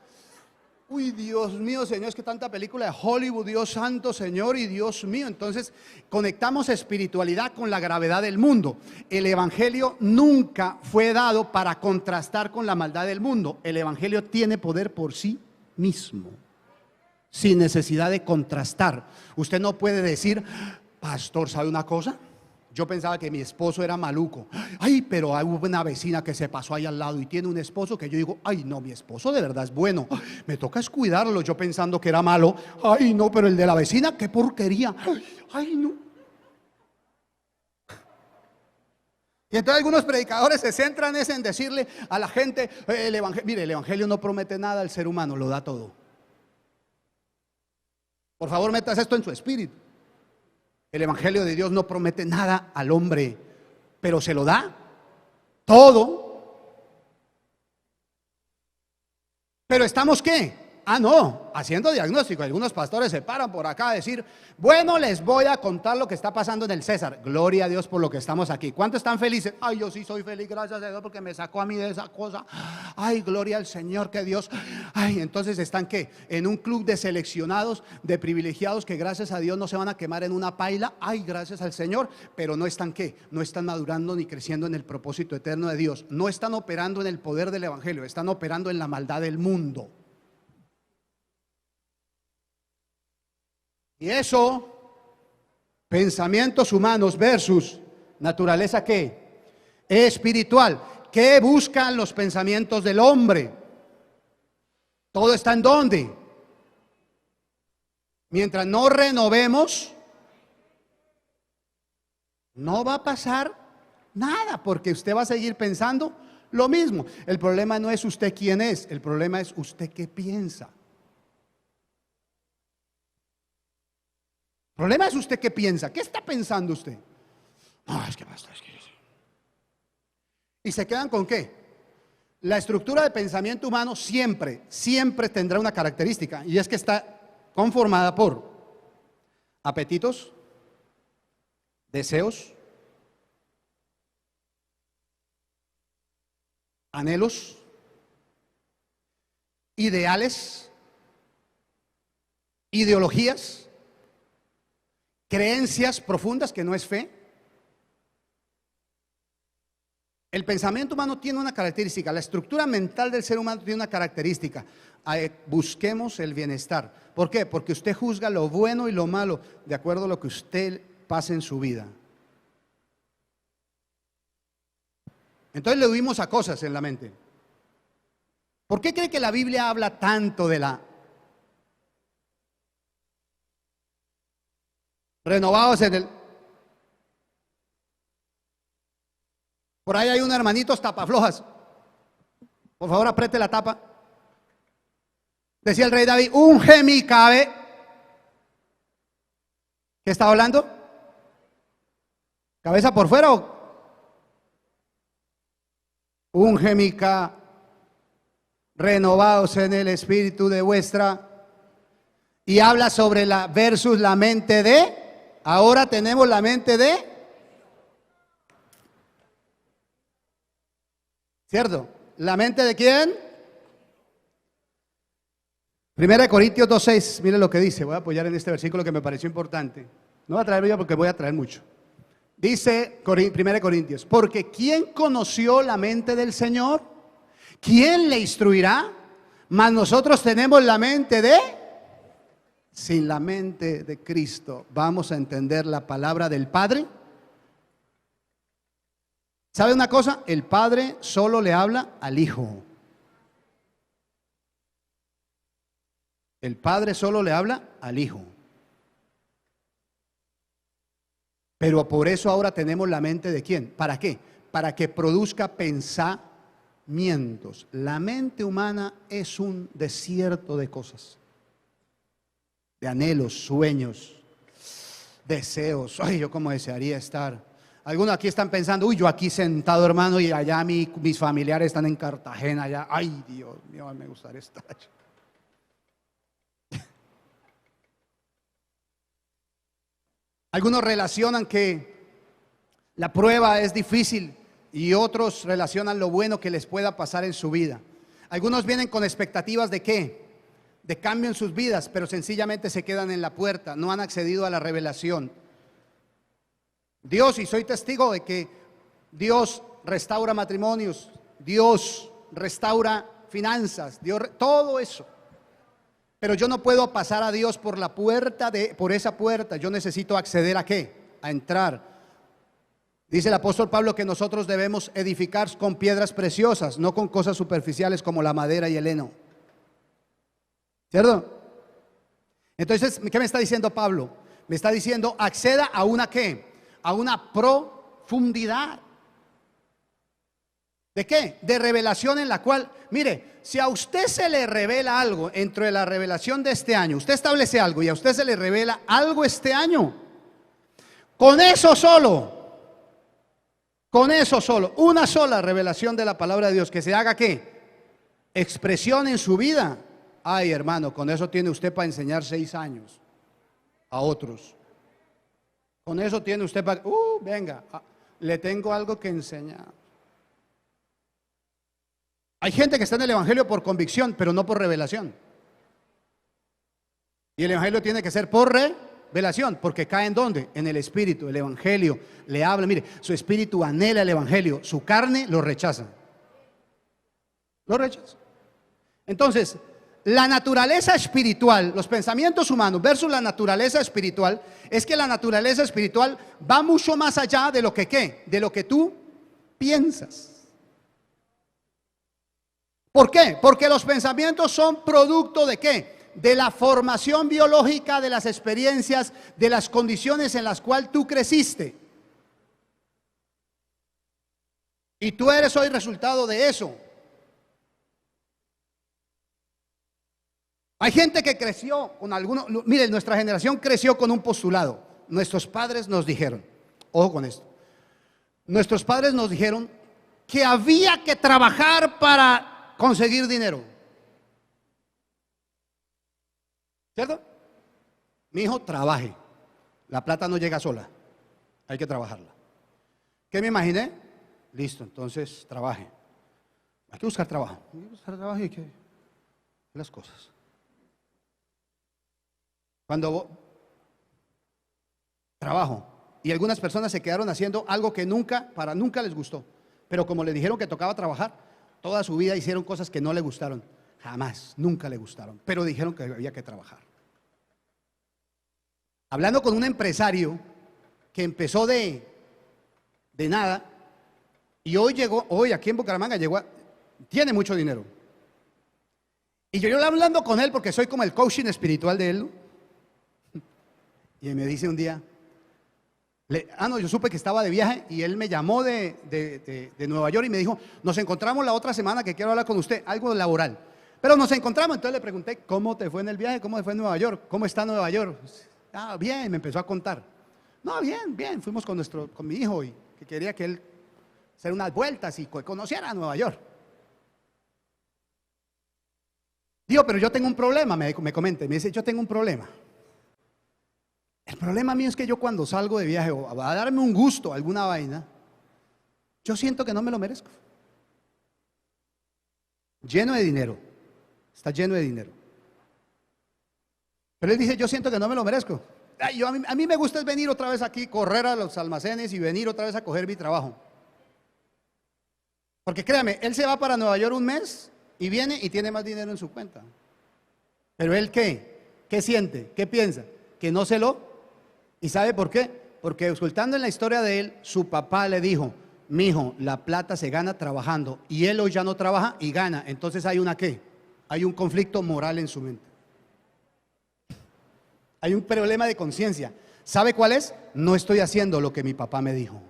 Uy, Dios mío, Señor, es que tanta película de Hollywood, Dios santo, Señor, y Dios mío. Entonces, conectamos espiritualidad con la gravedad del mundo. El evangelio nunca fue dado para contrastar con la maldad del mundo. El evangelio tiene poder por sí mismo, sin necesidad de contrastar. Usted no puede decir, pastor, ¿sabe una cosa? Yo pensaba que mi esposo era maluco. Ay, pero hay una vecina que se pasó ahí al lado y tiene un esposo que yo digo, ay, no, mi esposo de verdad es bueno. Me toca es cuidarlo, yo pensando que era malo. Ay, no, pero el de la vecina, qué porquería. Ay, no. Y entonces algunos predicadores se centran en decirle a la gente, el evangelio, mire, el evangelio no promete nada al ser humano, lo da todo. Por favor, metas esto en su espíritu. El evangelio de Dios no promete nada al hombre, pero se lo da todo. Pero estamos ¿qué? Ah, no, haciendo diagnóstico. Algunos pastores se paran por acá a decir, bueno, les voy a contar lo que está pasando en el César. Gloria a Dios por lo que estamos aquí. ¿Cuántos están felices? Ay, yo sí soy feliz, gracias a Dios porque me sacó a mí de esa cosa. Ay, gloria al Señor, que Dios. Ay, entonces están ¿qué? En un club de seleccionados, de privilegiados que gracias a Dios no se van a quemar en una paila. Ay, gracias al Señor, pero no están ¿qué? No están madurando ni creciendo en el propósito eterno de Dios. No están operando en el poder del evangelio, están operando en la maldad del mundo. Y eso, pensamientos humanos versus naturaleza ¿qué? Espiritual. ¿Qué buscan los pensamientos del hombre? Todo está en ¿dónde? Mientras no renovemos, no va a pasar nada, porque usted va a seguir pensando lo mismo. El problema no es usted quién es, el problema es usted qué piensa. El problema es usted qué piensa. ¿Qué está pensando usted? Ah, es que basta, es que... ¿Y se quedan con qué? La estructura de pensamiento humano siempre tendrá una característica, y es que está conformada por apetitos, deseos, anhelos, ideales, ideologías, creencias profundas que no es fe. El pensamiento humano tiene una característica, la estructura mental del ser humano tiene una característica. Busquemos el bienestar. ¿Por qué? Porque usted juzga lo bueno y lo malo de acuerdo a lo que usted pasa en su vida. Entonces le huimos a cosas en la mente. ¿Por qué cree que la Biblia habla tanto de la renovados en el... Por ahí hay un hermanitos tapaflojas. Por favor, apriete la tapa. Decía el rey David, unge mi cabeza. ¿Qué estaba hablando? ¿Cabeza por fuera o? Unge mi cabeza, renovados en el espíritu de vuestra. Y habla sobre la versus la mente de. Ahora tenemos la mente de, ¿cierto? ¿La mente de quién? 1 Corintios 2:6, mire lo que dice. Voy a apoyar en este versículo que me pareció importante. No voy a traer yo porque voy a traer mucho. Dice 1 Corintios, porque ¿quién conoció la mente del Señor? ¿Quién le instruirá? Mas nosotros tenemos la mente de... Sin la mente de Cristo, ¿vamos a entender la palabra del Padre? ¿Sabe una cosa? El Padre solo le habla al Hijo. El Padre solo le habla al Hijo. Pero por eso ahora tenemos la mente de ¿quién? ¿Para qué? Para que produzca pensamientos. La mente humana es un desierto de cosas. de anhelos, sueños, deseos. Ay, yo como desearía estar. Algunos aquí están pensando, uy, yo aquí sentado, hermano, y allá mis familiares están en Cartagena, allá. Ay, Dios mío, me gustaría estar allá. Algunos relacionan que la prueba es difícil y otros relacionan lo bueno que les pueda pasar en su vida. Algunos vienen con expectativas de ¿qué? De cambio en sus vidas, pero sencillamente se quedan en la puerta, no han accedido a la revelación. Dios, y soy testigo de que Dios restaura matrimonios, Dios restaura finanzas, Dios, todo eso. Pero yo no puedo pasar a Dios por la puerta por esa puerta. Yo necesito acceder a ¿qué? A entrar. Dice el apóstol Pablo que nosotros debemos edificar con piedras preciosas, no con cosas superficiales como la madera y el heno. ¿Cierto? Entonces, ¿qué me está diciendo Pablo? Me está diciendo, acceda a una ¿qué? A una profundidad. ¿De qué? De revelación en la cual, mire, si a usted se le revela algo entre la revelación de este año, usted establece algo y a usted se le revela algo este año, con eso solo, una sola revelación de la palabra de Dios que se haga ¿qué? Expresión en su vida. Ay, hermano, con eso tiene usted para enseñar 6 años a otros. Con eso tiene usted para, venga, le tengo algo que enseñar. Hay gente que está en el evangelio por convicción, pero no por revelación. Y el evangelio tiene que ser por revelación, porque cae en ¿dónde? En el espíritu. El evangelio le habla, mire, su espíritu anhela el evangelio, su carne lo rechaza. Lo rechaza. Entonces, la naturaleza espiritual, los pensamientos humanos versus la naturaleza espiritual, es que la naturaleza espiritual va mucho más allá de lo que ¿qué? De lo que tú piensas. ¿Por qué? Porque los pensamientos son producto ¿de qué? De la formación biológica, de las experiencias, de las condiciones en las cuales tú creciste. Y tú eres hoy resultado de eso. Hay gente que creció con algunos, miren, nuestra generación creció con un postulado. Nuestros padres nos dijeron, ojo con esto, nuestros padres nos dijeron que había que trabajar para conseguir dinero. ¿Cierto? Mi hijo, trabaje. La plata no llega sola, hay que trabajarla. ¿Qué me imaginé? Listo, entonces trabaje. Hay que buscar trabajo. Hay que buscar trabajo y hay que las cosas. Cuando trabajo, y algunas personas se quedaron haciendo algo que nunca les gustó, pero como le dijeron que tocaba trabajar, toda su vida hicieron cosas que no le gustaron, jamás, nunca le gustaron, pero dijeron que había que trabajar. Hablando con un empresario que empezó de nada, y hoy aquí en Bucaramanga tiene mucho dinero. Y yo hablando con él porque soy como el coaching espiritual de él, y me dice un día, yo supe que estaba de viaje y él me llamó de Nueva York y me dijo, nos encontramos la otra semana que quiero hablar con usted, algo laboral. Pero nos encontramos, entonces le pregunté, ¿cómo te fue en el viaje? ¿Cómo te fue en Nueva York? ¿Cómo está Nueva York? Bien, me empezó a contar. No, bien, fuimos con mi hijo y que quería que él hacer unas vueltas y conociera a Nueva York. Digo, pero yo tengo un problema, me comenta, me dice, yo tengo un problema. El problema mío es que yo cuando salgo de viaje o a darme un gusto, alguna vaina, yo siento que no me lo merezco. Lleno de dinero, está lleno de dinero. Pero él dice, yo siento que no me lo merezco. A mí me gusta es venir otra vez aquí, correr a los almacenes y venir otra vez a coger mi trabajo. Porque créame, él se va para Nueva York un mes y viene y tiene más dinero en su cuenta. Pero él ¿qué siente? ¿Qué piensa? Que no se lo. ¿Y sabe por qué? Porque escuchando en la historia de él, su papá le dijo, mijo, la plata se gana trabajando, y él hoy ya no trabaja y gana. Entonces hay hay un conflicto moral en su mente. Hay un problema de conciencia. ¿Sabe cuál es? No estoy haciendo lo que mi papá me dijo.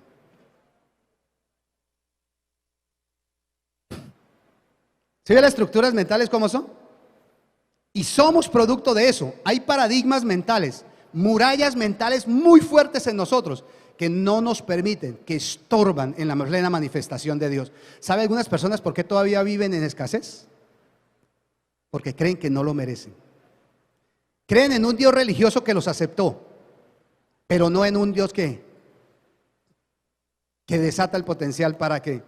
¿Sí ve las estructuras mentales cómo son? Y somos producto de eso. Hay paradigmas mentales, murallas mentales muy fuertes en nosotros que no nos permiten, que estorban en la plena manifestación de Dios. ¿Sabe algunas personas por qué todavía viven en escasez? Porque creen que no lo merecen. Creen en un Dios religioso que los aceptó, pero no en un Dios que desata el potencial para qué,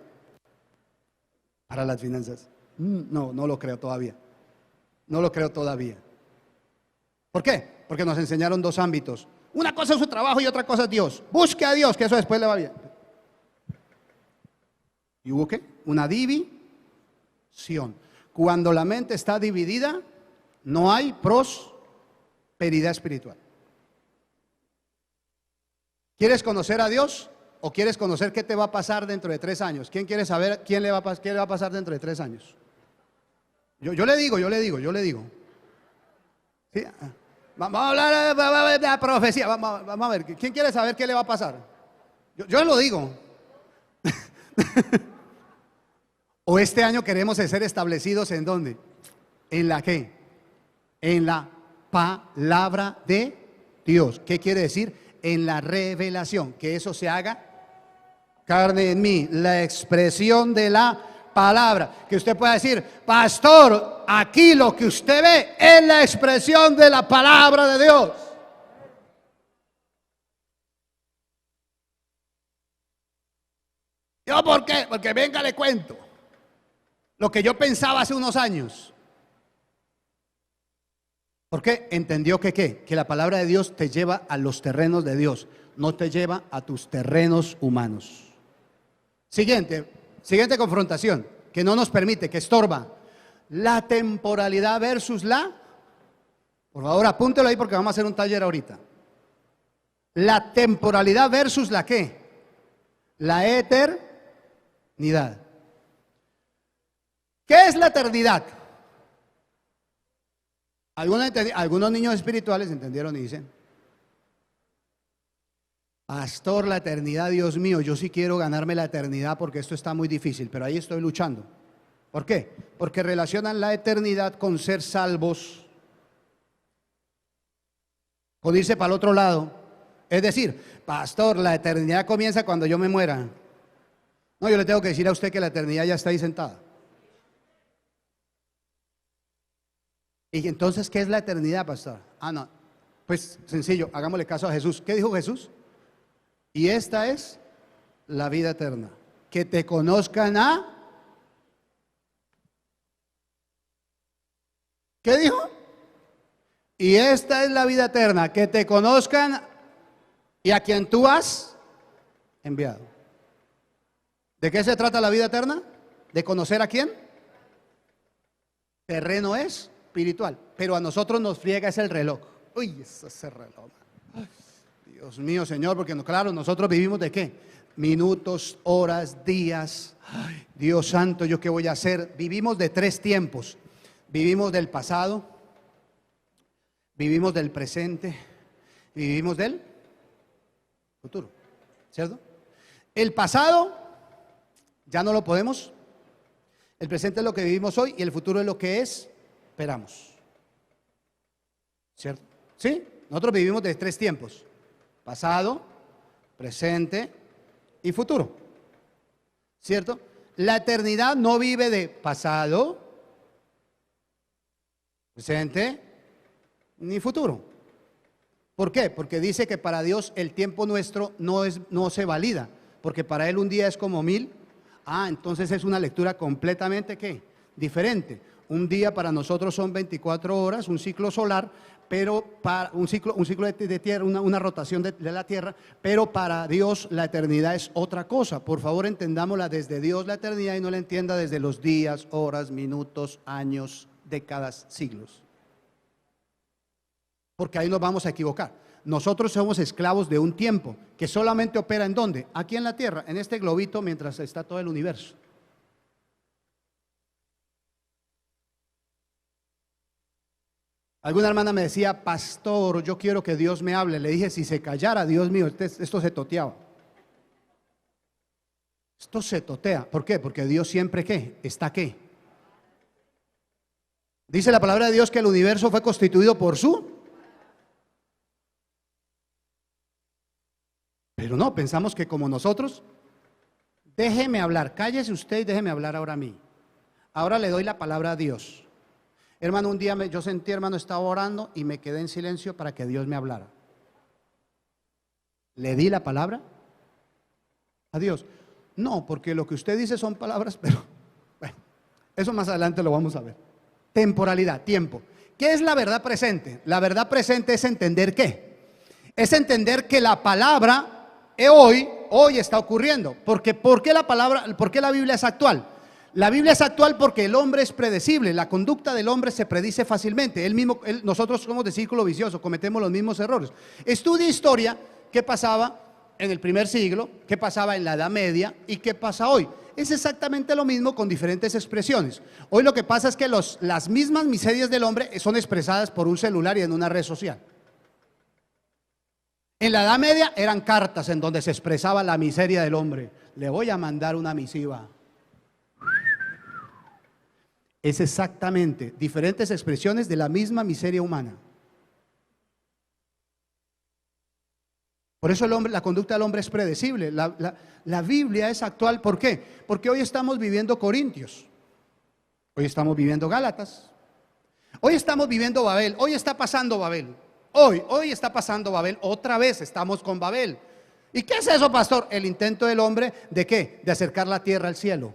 para las finanzas. No, no lo creo todavía. No lo creo todavía. ¿Por qué? Porque nos enseñaron dos ámbitos. Una cosa es su trabajo y otra cosa es Dios. Busque a Dios, que eso después le va bien. ¿Y hubo qué? Una división. Cuando la mente está dividida, no hay prosperidad espiritual. ¿Quieres conocer a Dios? ¿O quieres conocer qué te va a pasar dentro de 3 años? ¿Quién quiere saber qué le va a pasar dentro de 3 años? Yo le digo. ¿Sí? Vamos a hablar de la profecía. Vamos a ver, ¿quién quiere saber qué le va a pasar? Yo lo digo. ¿O este año queremos ser establecidos en dónde? ¿En la qué? En la palabra de Dios. ¿Qué quiere decir? En la revelación. Que eso se haga carne en mí. La expresión de la palabra. Que usted pueda decir, pastor, aquí lo que usted ve es la expresión de la palabra de Dios. ¿Yo por qué? Porque venga, le cuento lo que yo pensaba hace unos años. Porque entendió que ¿qué? Que la palabra de Dios te lleva a los terrenos de Dios, no te lleva a tus terrenos humanos. Siguiente confrontación, que no nos permite, que estorba. La temporalidad versus la... Por favor, apúntelo ahí porque vamos a hacer un taller ahorita. La temporalidad versus la ¿qué? La eternidad. ¿Qué es la eternidad? Algunos niños espirituales entendieron y dicen, pastor, la eternidad, Dios mío, yo sí quiero ganarme la eternidad porque esto está muy difícil, pero ahí estoy luchando. ¿Por qué? Porque relacionan la eternidad con ser salvos, con irse para el otro lado. Es decir, pastor, la eternidad comienza cuando yo me muera. No, yo le tengo que decir a usted que la eternidad ya está ahí sentada. Y entonces, ¿qué es la eternidad, pastor? No, pues sencillo, hagámosle caso a Jesús. ¿Qué dijo Jesús? Y esta es la vida eterna, que te conozcan a... ¿Qué dijo? Y esta es la vida eterna, que te conozcan y a quien tú has enviado. ¿De qué se trata la vida eterna? ¿De conocer a quién? Terreno es espiritual, pero a nosotros nos friega es el reloj. Uy, ese reloj. Ay, Dios mío, Señor, porque claro, nosotros vivimos de qué? Minutos, horas, días. Ay, Dios santo, ¿yo qué voy a hacer? Vivimos de 3 tiempos. Vivimos del pasado, vivimos del presente y vivimos del futuro, ¿cierto? El pasado ya no lo podemos. El presente es lo que vivimos hoy y el futuro es lo que esperamos, ¿cierto? ¿Sí? Nosotros vivimos de 3 tiempos: pasado, presente y futuro, ¿cierto? La eternidad no vive de pasado, presente ni futuro. ¿Por qué? Porque dice que para Dios el tiempo nuestro no se valida, porque para Él un día es como 1000. Entonces es una lectura completamente ¿qué? Diferente. Un día para nosotros son 24 horas, un ciclo solar, pero para un ciclo de tierra, una rotación de la tierra, pero para Dios la eternidad es otra cosa. Por favor, entendámosla desde Dios la eternidad y no la entienda desde los días, horas, minutos, años, décadas, siglos. Porque ahí nos vamos a equivocar. Nosotros somos esclavos de un tiempo que solamente opera ¿en dónde? Aquí en la tierra, en este globito, mientras está todo el universo. Alguna hermana me decía, pastor, yo quiero que Dios me hable. Le dije, si se callara, Dios mío, esto se toteaba. Esto se totea. ¿Por qué? Porque Dios siempre ¿qué? Está ¿qué? Dice la palabra de Dios que el universo fue constituido por su. Pero no, pensamos que como nosotros, déjeme hablar, cállese usted y déjeme hablar ahora a mí. Ahora le doy la palabra a Dios. Hermano, un día yo sentí, hermano, estaba orando y me quedé en silencio para que Dios me hablara. ¿Le di la palabra a Dios? No, porque lo que usted dice son palabras, pero bueno, eso más adelante lo vamos a ver. Temporalidad, tiempo. ¿Qué es la verdad presente? La verdad presente es entender qué. Es entender que la palabra hoy está ocurriendo. ¿Por qué la Biblia es actual? La Biblia es actual porque el hombre es predecible. La conducta del hombre se predice fácilmente. Nosotros somos de círculo vicioso, cometemos los mismos errores. Estudia historia, qué pasaba en el primer siglo, qué pasaba en la Edad Media y qué pasa hoy. Es exactamente lo mismo con diferentes expresiones. Hoy lo que pasa es que las mismas miserias del hombre son expresadas por un celular y en una red social. En la Edad Media eran cartas en donde se expresaba la miseria del hombre. Le voy a mandar una misiva. Es exactamente diferentes expresiones de la misma miseria humana. Por eso la conducta del hombre es predecible. La Biblia es actual. ¿Por qué? Porque hoy estamos viviendo Corintios. Hoy estamos viviendo Gálatas. Hoy estamos viviendo Babel. Hoy está pasando Babel. Hoy está pasando Babel. Otra vez estamos con Babel. ¿Y qué es eso, pastor? El intento del hombre ¿de qué? De acercar la tierra al cielo.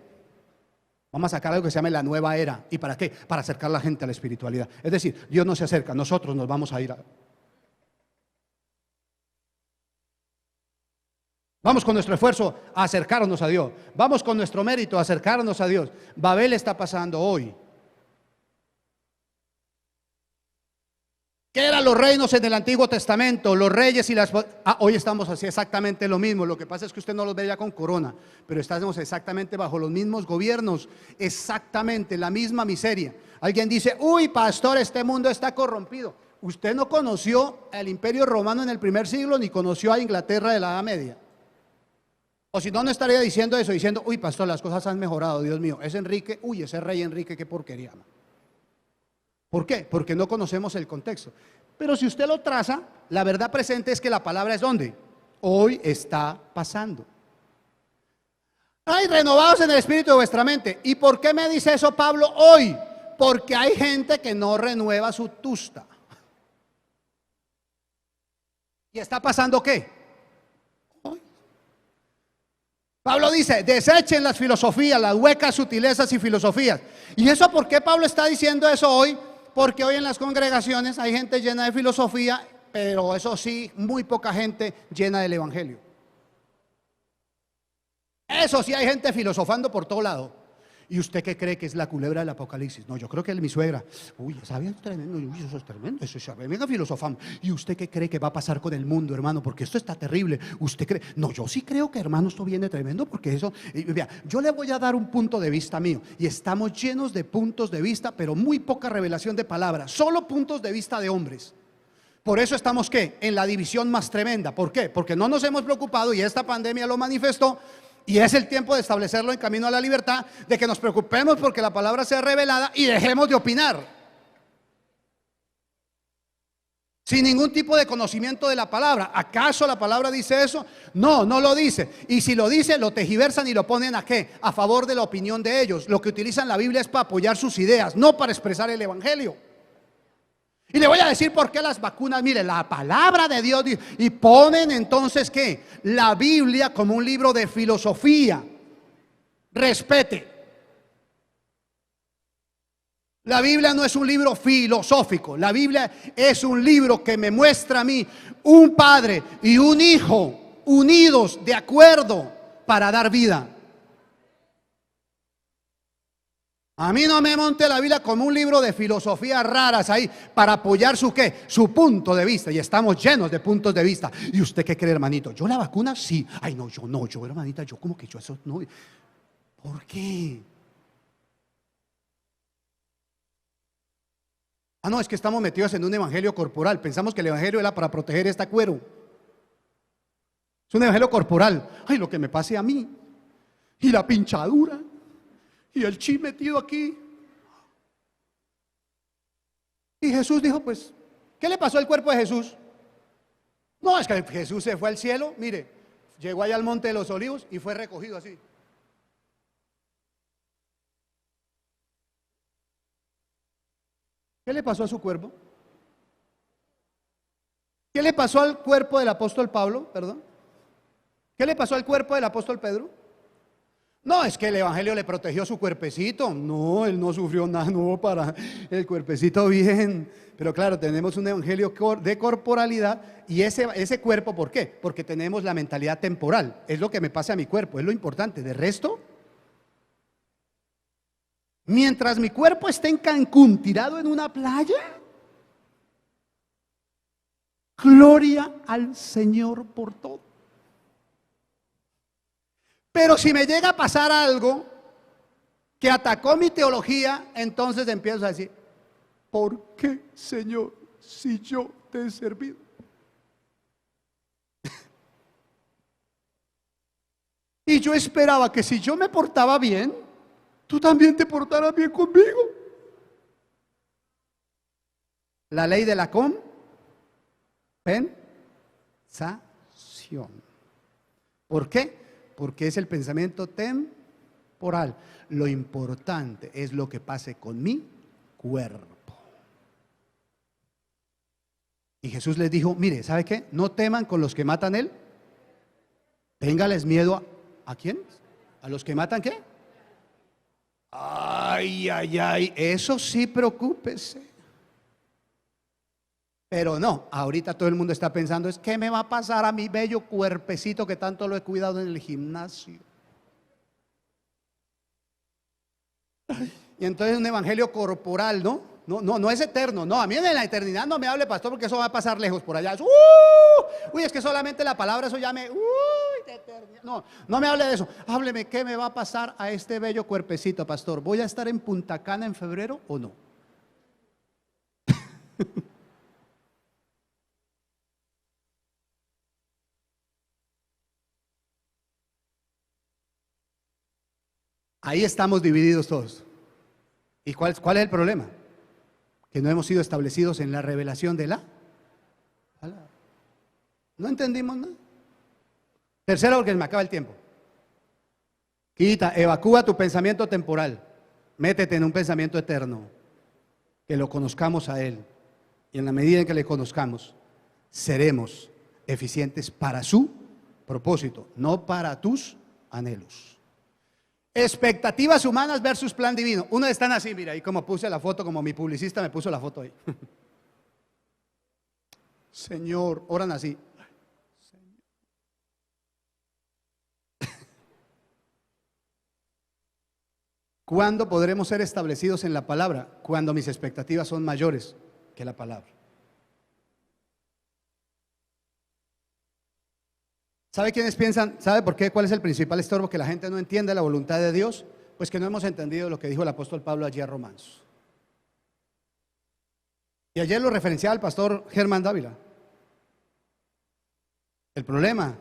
Vamos a sacar algo que se llama la nueva era. ¿Y para qué? Para acercar a la gente a la espiritualidad. Es decir, Dios no se acerca, nosotros nos vamos a ir Vamos con nuestro esfuerzo a acercarnos a Dios. Vamos con nuestro mérito a acercarnos a Dios. Babel está pasando hoy. ¿Qué eran los reinos en el Antiguo Testamento? Los reyes y las... hoy estamos así exactamente lo mismo. Lo que pasa es que usted no los ve ya con corona, pero estamos exactamente bajo los mismos gobiernos, exactamente la misma miseria. Alguien dice, uy, pastor, este mundo está corrompido. Usted no conoció el Imperio Romano en el primer siglo, ni conoció a Inglaterra de la Edad Media. O si no, no estaría diciendo eso, diciendo, uy, pastor, las cosas han mejorado, Dios mío. Es Enrique, uy, ese rey Enrique, qué porquería. ¿Por qué? Porque no conocemos el contexto. Pero si usted lo traza, la verdad presente es que la palabra es ¿dónde? Hoy está pasando. Ay, renovados en el espíritu de vuestra mente. ¿Y por qué me dice eso Pablo hoy? Porque hay gente que no renueva su tusta. ¿Y está pasando qué? Hoy. Pablo dice, desechen las filosofías, las huecas sutilezas y filosofías. ¿Y eso por qué Pablo está diciendo eso hoy? Porque hoy en las congregaciones hay gente llena de filosofía, pero eso sí, muy poca gente llena del evangelio. Eso sí, hay gente filosofando por todo lado. ¿Y usted qué cree que es la culebra del Apocalipsis? No, yo creo que es mi suegra. Uy, ¿sabía? Tremendo. Uy, eso es tremendo. Eso es, venga, filosofando. ¿Y usted qué cree que va a pasar con el mundo, hermano? Porque esto está terrible. ¿Usted cree? No, yo sí creo que, hermano, esto viene tremendo, porque eso... vea, yo le voy a dar un punto de vista mío. Y estamos llenos de puntos de vista, pero muy poca revelación de palabras. Solo puntos de vista de hombres. Por eso estamos, ¿qué? En la división más tremenda. ¿Por qué? Porque no nos hemos preocupado, y esta pandemia lo manifestó. Y es el tiempo de establecerlo en camino a la libertad, de que nos preocupemos porque la palabra sea revelada y dejemos de opinar. Sin ningún tipo de conocimiento de la palabra. ¿Acaso la palabra dice eso? No, no lo dice. Y si lo dice, lo tergiversan y lo ponen ¿a qué? A favor de la opinión de ellos. Lo que utilizan la Biblia es para apoyar sus ideas, no para expresar el evangelio. Y le voy a decir por qué las vacunas, mire, la palabra de Dios dice, y ponen entonces ¿qué? La Biblia como un libro de filosofía. Respete. La Biblia no es un libro filosófico. La Biblia es un libro que me muestra a mí un padre y un hijo unidos de acuerdo para dar vida. A mí no me monte la Biblia como un libro de filosofías raras ahí para apoyar su ¿qué? Su punto de vista. Y estamos llenos de puntos de vista. ¿Y usted qué cree, hermanito? ¿Yo la vacuna? Sí. Ay, no, yo, hermanita, yo como que yo eso no. ¿Por qué? Ah, no, es que estamos metidos en un evangelio corporal. Pensamos que el evangelio era para proteger este cuero. Es un evangelio corporal. Ay, lo que me pase a mí. Y la pinchadura. Y el chi metido aquí. Y Jesús dijo, pues, ¿qué le pasó al cuerpo de Jesús? No, es que Jesús se fue al cielo, mire, llegó allá al Monte de los Olivos y fue recogido así. ¿Qué le pasó a su cuerpo? ¿Qué le pasó al cuerpo del apóstol Pablo? Perdón. ¿Qué le pasó al cuerpo del apóstol Pedro? No, es que el evangelio le protegió su cuerpecito. No, él no sufrió nada, no, para el cuerpecito bien. Pero claro, tenemos un evangelio de corporalidad y ese cuerpo, ¿por qué? Porque tenemos la mentalidad temporal. Es lo que me pasa a mi cuerpo, es lo importante. De resto, mientras mi cuerpo esté en Cancún tirado en una playa, gloria al Señor por todo. Pero si me llega a pasar algo que atacó mi teología, entonces empiezo a decir, ¿por qué, Señor, si yo te he servido? Y yo esperaba que si yo me portaba bien, tú también te portaras bien conmigo. La ley de la compensación. ¿Por qué? Porque es el pensamiento temporal. Lo importante es lo que pase con mi cuerpo. Y Jesús les dijo, mire, ¿sabe qué? No teman con los que matan él. Téngales miedo ¿a quién? ¿A los que matan qué? Ay, ay, ay, eso sí, preocúpese. Pero no, ahorita todo el mundo está pensando, es ¿qué me va a pasar a mi bello cuerpecito que tanto lo he cuidado en el gimnasio? Y entonces un evangelio corporal, ¿no? No es eterno, no, a mí en la eternidad no me hable, pastor, porque eso va a pasar lejos por allá. Uy, es que solamente la palabra, eso ya me, de eternidad. No me hable de eso, hábleme, ¿qué me va a pasar a este bello cuerpecito, pastor? ¿Voy a estar en Punta Cana en febrero o no? Ahí estamos divididos todos. ¿Y cuál es el problema? Que no hemos sido establecidos en la revelación de la palabra. No entendimos nada. Tercero, porque me acaba el tiempo. Evacúa tu pensamiento temporal. Métete en un pensamiento eterno. Que lo conozcamos a Él. Y en la medida en que le conozcamos, seremos eficientes para su propósito, no para tus anhelos. Expectativas humanas versus plan divino. Uno están así, mira, ahí como puse la foto, como mi publicista me puso la foto ahí. Señor, oran así. ¿Cuándo podremos ser establecidos en la palabra? Cuando mis expectativas son mayores que la palabra. ¿Sabe quiénes piensan? ¿Sabe por qué? ¿Cuál es el principal estorbo? Que la gente no entiende la voluntad de Dios. Pues que no hemos entendido lo que dijo el apóstol Pablo allí a Romanos. Y ayer lo referenciaba el pastor Germán Dávila. El problema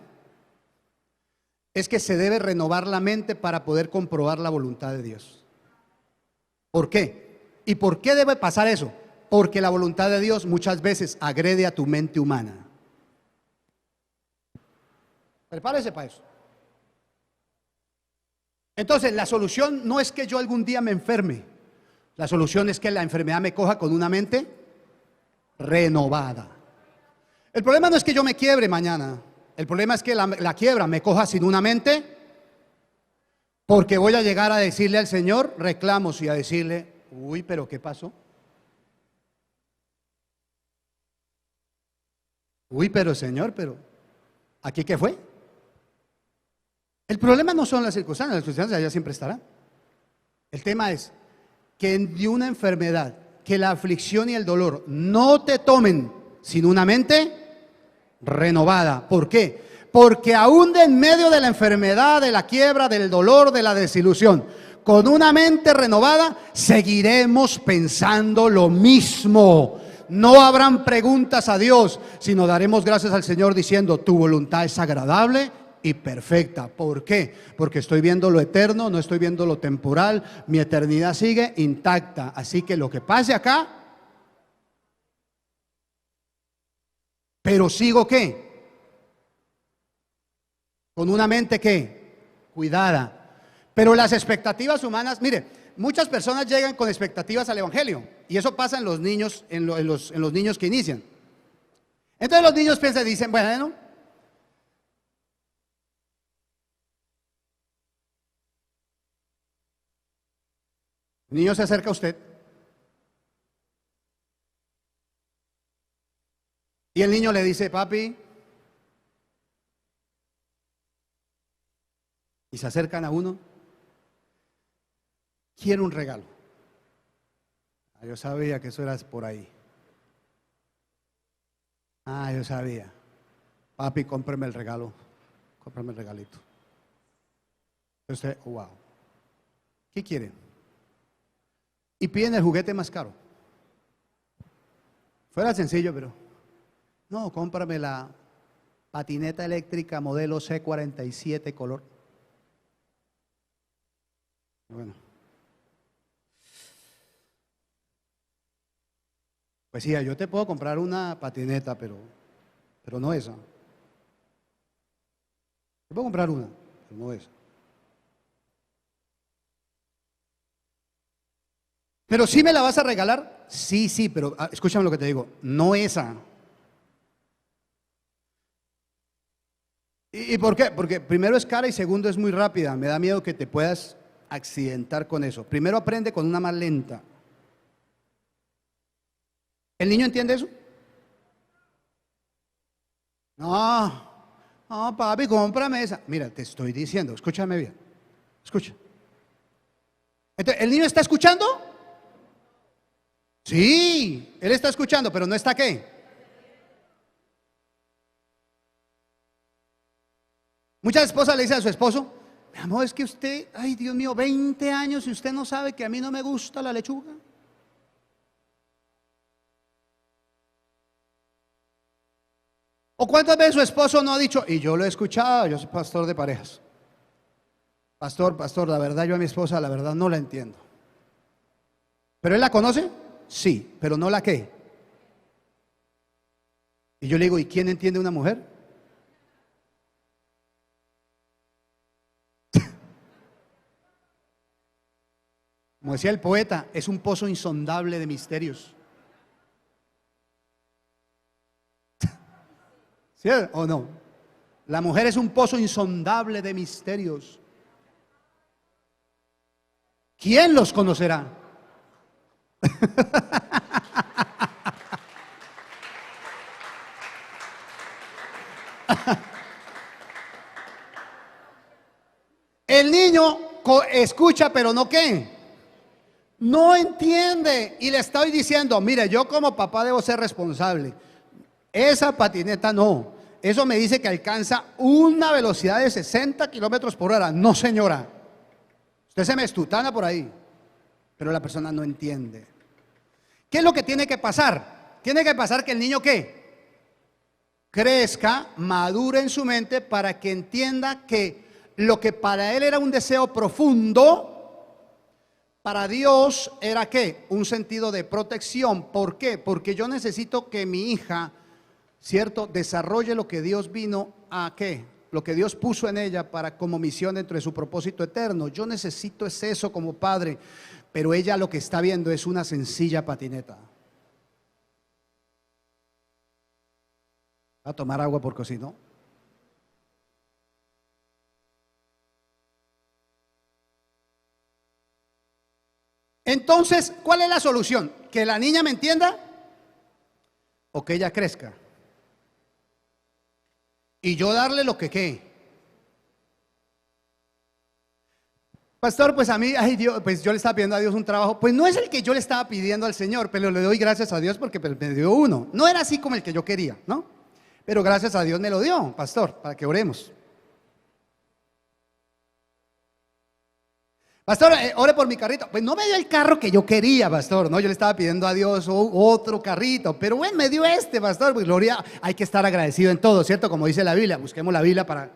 es que se debe renovar la mente para poder comprobar la voluntad de Dios. ¿Por qué? ¿Y por qué debe pasar eso? Porque la voluntad de Dios muchas veces agrede a tu mente humana. Prepárese para eso. Entonces, la solución no es que yo algún día me enferme. La solución es que la enfermedad me coja con una mente renovada. El problema no es que yo me quiebre mañana. El problema es que la quiebra me coja sin una mente, porque voy a llegar a decirle al Señor reclamos y a decirle, uy, pero ¿qué pasó? Uy, pero Señor, pero ¿aquí qué fue? El problema no son las circunstancias allá siempre estarán. El tema es que de una enfermedad, que la aflicción y el dolor no te tomen sin una mente renovada. ¿Por qué? Porque aún de en medio de la enfermedad, de la quiebra, del dolor, de la desilusión, con una mente renovada, seguiremos pensando lo mismo. No habrán preguntas a Dios, sino daremos gracias al Señor diciendo, tu voluntad es agradable y perfecta. ¿Por qué? Porque estoy viendo lo eterno, no estoy viendo lo temporal, mi eternidad sigue intacta. Así que lo que pase acá, Pero sigo ¿qué? Con una mente ¿qué? Cuidada. Pero las expectativas humanas, mire, muchas personas llegan con expectativas al evangelio y eso pasa en los niños, en los niños que inician. Entonces los niños piensan y dicen, bueno, el niño se acerca a usted y el niño le dice, papi, y se acercan a uno, quiero un regalo. Ah, yo sabía que eso era por ahí. Ah, yo sabía. Papi, cómpreme el regalo, cómprame el regalito. Entonces, wow, ¿qué quieren? Y piden el juguete más caro. Fuera sencillo, pero no, cómprame la patineta eléctrica modelo C47 color. Bueno, pues sí, yo te puedo comprar una patineta, pero no esa. Te puedo comprar una, pero no esa. Pero sí me la vas a regalar, sí, sí, pero escúchame lo que te digo, no esa. ¿Y por qué? Porque primero es cara y segundo es muy rápida. Me da miedo que te puedas accidentar con eso. Primero aprende con una más lenta. ¿El niño entiende eso? No, no, papi, cómprame esa. Mira, te estoy diciendo, escúchame bien. Escucha. Entonces, ¿el niño está escuchando? Sí, él está escuchando, pero no está ¿qué? Muchas esposas le dicen a su esposo, mi amor, es que usted, ay Dios mío, 20 años y usted no sabe que a mí no me gusta la lechuga. ¿O cuántas veces su esposo no ha dicho, y yo lo he escuchado, yo soy pastor de parejas? Pastor, la verdad yo a mi esposa, la verdad no la entiendo. ¿Pero él la conoce? Sí, pero no la qué. Y yo le digo, ¿y quién entiende a una mujer? Como decía el poeta, es un pozo insondable de misterios. ¿Sí o no? La mujer es un pozo insondable de misterios. ¿Quién los conocerá? El niño escucha, pero no qué. No entiende. Y le estoy diciendo, mire, yo como papá debo ser responsable. Esa patineta no. Eso me dice que alcanza una velocidad de 60 kilómetros por hora. No, señora. Usted se me estutana por ahí. Pero la persona no entiende. ¿Qué es lo que tiene que pasar? Tiene que pasar que el niño ¿qué? Crezca, madure en su mente para que entienda que lo que para él era un deseo profundo, para Dios era ¿qué? Un sentido de protección. ¿Por qué? Porque yo necesito que mi hija, ¿cierto?, desarrolle lo que Dios vino a ¿qué? Lo que Dios puso en ella para como misión dentro de su propósito eterno. Yo necesito es eso como padre, pero ella lo que está viendo es una sencilla patineta. Va a tomar agua porque si no. Entonces, ¿cuál es la solución? ¿Que la niña me entienda o que ella crezca? Y yo darle lo que qué. Pastor, pues a mí, ay Dios, pues yo le estaba pidiendo a Dios un trabajo, pues no es el que yo le estaba pidiendo al Señor, pero le doy gracias a Dios porque me dio uno. No era así como el que yo quería, ¿no? Pero gracias a Dios me lo dio, pastor, para que oremos. Pastor, ore por mi carrito. Pues no me dio el carro que yo quería, pastor, ¿no? Yo le estaba pidiendo a Dios otro carrito, pero bueno, me dio este, pastor. Pues gloria, hay que estar agradecido en todo, ¿cierto? Como dice la Biblia, busquemos la Biblia para...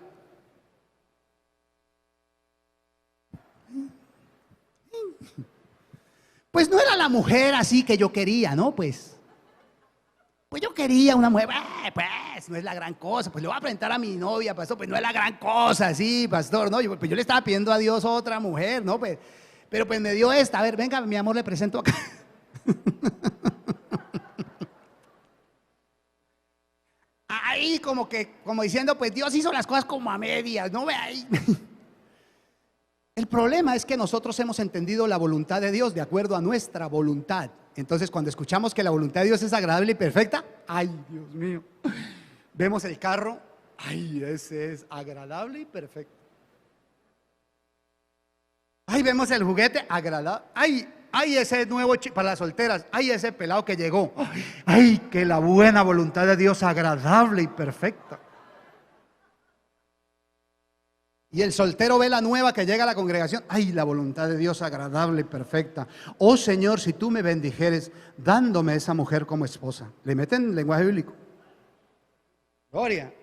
Pues no era la mujer así que yo quería, ¿no? Pues yo quería una mujer, pues no es la gran cosa, pues le voy a presentar a mi novia, pastor, pues no es la gran cosa, sí, pastor, no, pues yo le estaba pidiendo a Dios otra mujer, ¿no? Pues, pero pues me dio esta, a ver, venga, mi amor, le presento acá. Ahí como diciendo, pues Dios hizo las cosas como a medias, ¿no? Ve ahí. El problema es que nosotros hemos entendido la voluntad de Dios de acuerdo a nuestra voluntad. Entonces, cuando escuchamos que la voluntad de Dios es agradable y perfecta, ay, Dios mío, vemos el carro, ay, ese es agradable y perfecto. Ay, vemos el juguete, agradable, ay, ese nuevo para las solteras, ay, ese pelado que llegó, ay, que la buena voluntad de Dios agradable y perfecta. Y el soltero ve la nueva que llega a la congregación. Ay, la voluntad de Dios agradable y perfecta. Oh Señor, si tú me bendijeres dándome esa mujer como esposa. Le meten lenguaje bíblico. Gloria.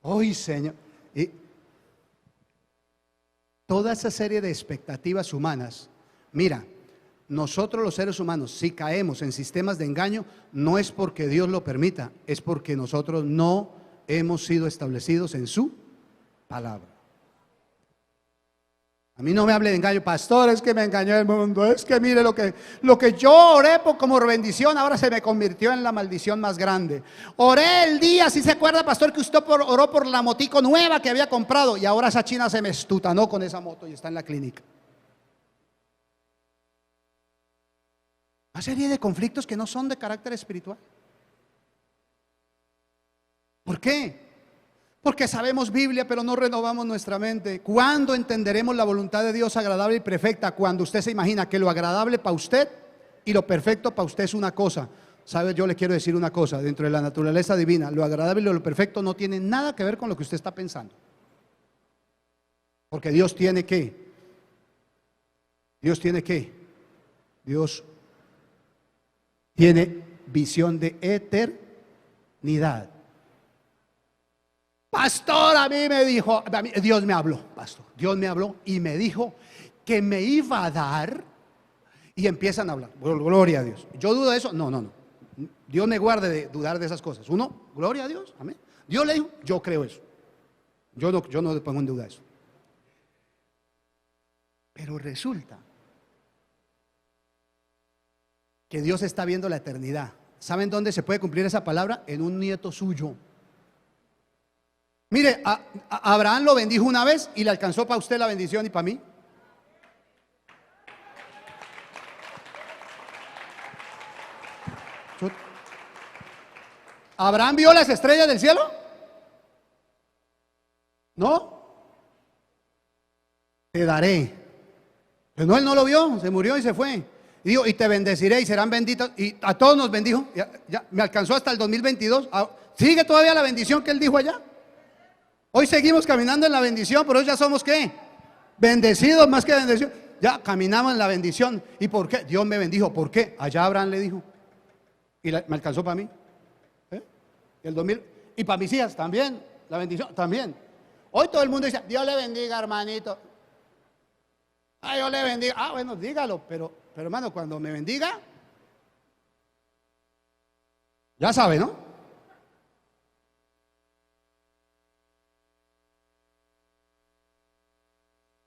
Ay, Señor. Y toda esa serie de expectativas humanas. Mira, nosotros los seres humanos, si caemos en sistemas de engaño, no es porque Dios lo permita, es porque nosotros no hemos sido establecidos en su palabra. A mí no me hable de engaño, pastor, es que me engañó el mundo, es que mire lo que yo oré como bendición, ahora se me convirtió en la maldición más grande. Oré el día, si se acuerda, pastor, que usted oró por la motico nueva que había comprado y ahora esa china se me estutanó con esa moto y está en la clínica. Una serie de conflictos que no son de carácter espiritual. ¿Por qué? Porque sabemos Biblia, pero no renovamos nuestra mente. ¿Cuándo entenderemos la voluntad de Dios agradable y perfecta? Cuando usted se imagina que lo agradable para usted y lo perfecto para usted es una cosa. ¿Sabe? Yo le quiero decir una cosa. Dentro de la naturaleza divina, lo agradable y lo perfecto no tiene nada que ver con lo que usted está pensando. Porque Dios tiene que. Dios tiene visión de eternidad. Pastor, a mí me dijo, Dios me habló, pastor, Dios me habló y me dijo que me iba a dar, y empiezan a hablar, gloria a Dios. ¿Yo dudo de eso? No. Dios me guarde de dudar de esas cosas. Uno, gloria a Dios, amén. Dios le dijo, yo creo eso. Yo no le pongo en duda eso. Pero resulta que Dios está viendo la eternidad. ¿Saben dónde se puede cumplir esa palabra? En un nieto suyo. Mire, a Abraham lo bendijo una vez y le alcanzó para usted la bendición y para mí. ¿Abraham vio las estrellas del cielo? ¿No? Te daré. Pero no, él no lo vio, se murió y se fue. Y dijo, y te bendeciré y serán benditos. Y a todos nos bendijo. Ya me alcanzó hasta el 2022. Sigue todavía la bendición que él dijo allá. Hoy seguimos caminando en la bendición, pero hoy ya somos ¿qué? Bendecidos más que bendecidos. Ya caminamos en la bendición. ¿Y por qué? Dios me bendijo. ¿Por qué? Allá Abraham le dijo. Y me alcanzó para mí. El 2000. Y para mis hijas también. La bendición también. Hoy todo el mundo dice, Dios le bendiga, hermanito. Dios le bendiga. Bueno, dígalo, pero hermano, cuando me bendiga, ya sabe, ¿no?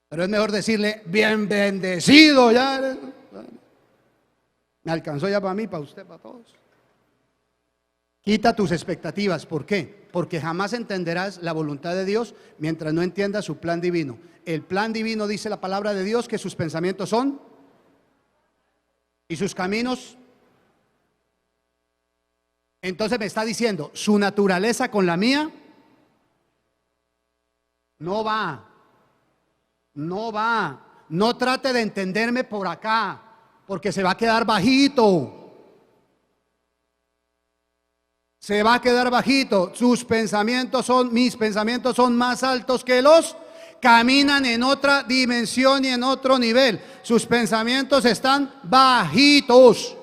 Pero es mejor decirle, bien bendecido, ya. Me alcanzó ya para mí, para usted, para todos. Quita tus expectativas. ¿Por qué? Porque jamás entenderás la voluntad de Dios mientras no entiendas su plan divino. El plan divino, dice la palabra de Dios, que sus pensamientos son y sus caminos. Entonces me está diciendo, su naturaleza con la mía no va. No trate de entenderme por acá, porque se va a quedar bajito. Se va a quedar bajito. Mis pensamientos son más altos que los, caminan en otra dimensión y en otro nivel. Sus pensamientos están bajitos.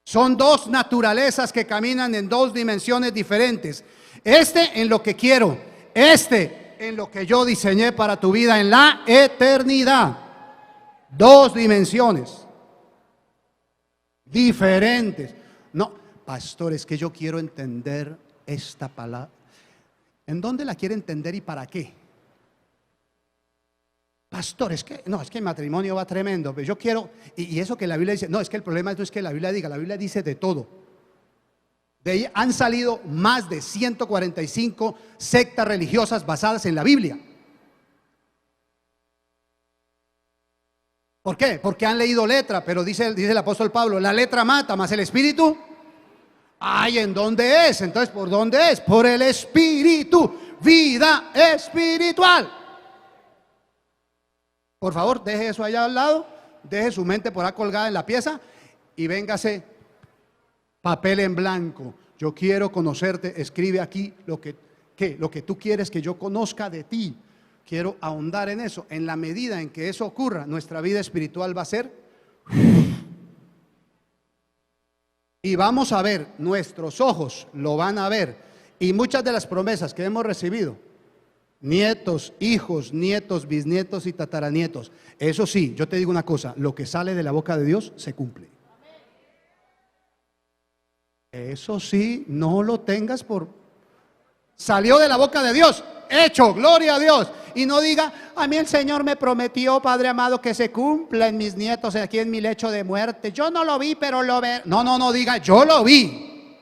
Son dos naturalezas que caminan en dos dimensiones diferentes. En lo que quiero, en lo que yo diseñé para tu vida en la eternidad. Dos dimensiones diferentes. No, pastor, es que yo quiero entender esta palabra. ¿En dónde la quiere entender y para qué? Pastor, es que el matrimonio va tremendo, pero yo quiero, y eso que la Biblia dice, no, es que el problema no es que la Biblia dice de todo. De ahí han salido más de 145 sectas religiosas basadas en la Biblia. ¿Por qué? Porque han leído letra, pero dice el apóstol Pablo, la letra mata, más el espíritu. Ay, ¿en dónde es? Entonces, ¿por dónde es? Por el espíritu, vida espiritual. Por favor, deje eso allá al lado, deje su mente por ahí colgada en la pieza y véngase papel en blanco. Yo quiero conocerte, escribe aquí lo que tú quieres que yo conozca de ti. Quiero ahondar en eso. En la medida en que eso ocurra, nuestra vida espiritual va a ser, y vamos a ver, nuestros ojos lo van a ver, y muchas de las promesas que hemos recibido, nietos, hijos, nietos, bisnietos y tataranietos, eso sí, yo te digo una cosa, lo que sale de la boca de Dios se cumple. Eso sí, no lo tengas por... Salió de la boca de Dios, hecho, gloria a Dios. Y no diga, a mí el Señor me prometió, Padre amado, que se cumpla en mis nietos aquí en mi lecho de muerte. Yo no lo vi, pero lo veré. No diga, yo lo vi.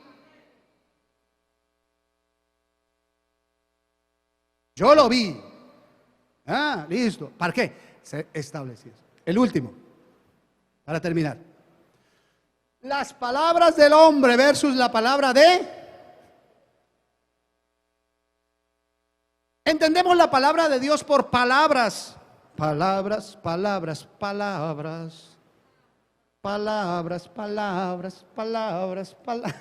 Yo lo vi. Ah, listo. ¿Para qué? Se estableció. El último, para terminar. Las palabras del hombre versus la palabra de... Entendemos la palabra de Dios por palabras. Palabras, palabras, palabras. Palabras, palabras, palabras, palabras.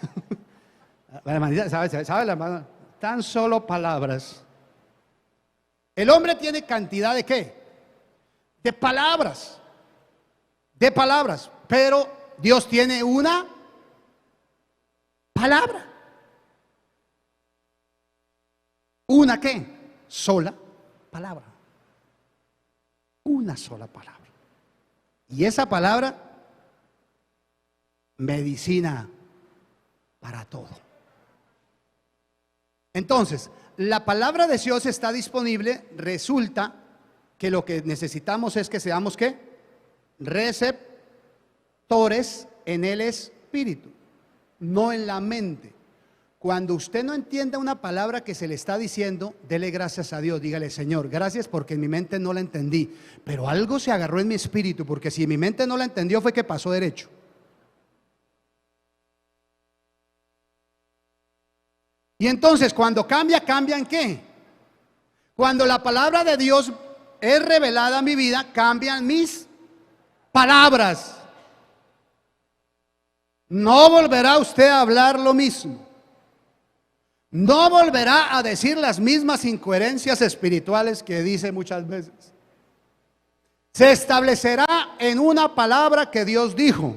La hermanita, ¿sabe la hermana? Tan solo palabras. El hombre tiene cantidad de ¿qué? De palabras. De palabras. Pero Dios tiene una palabra. ¿Una qué? Sola palabra. Una sola palabra. Y esa palabra, medicina para todo. Entonces, la palabra de Dios está disponible. Resulta que lo que necesitamos es que seamos ¿qué? Receptores en el espíritu, no en la mente. Cuando usted no entienda una palabra que se le está diciendo, dele gracias a Dios, dígale, Señor, gracias porque en mi mente no la entendí, pero algo se agarró en mi espíritu, porque si mi mente no la entendió fue que pasó derecho. Y entonces cuando cambia, ¿cambia en qué? Cuando la palabra de Dios es revelada a mi vida, cambian mis palabras. No volverá usted a hablar lo mismo. No volverá a decir las mismas incoherencias espirituales que dice muchas veces. Se establecerá en una palabra que Dios dijo.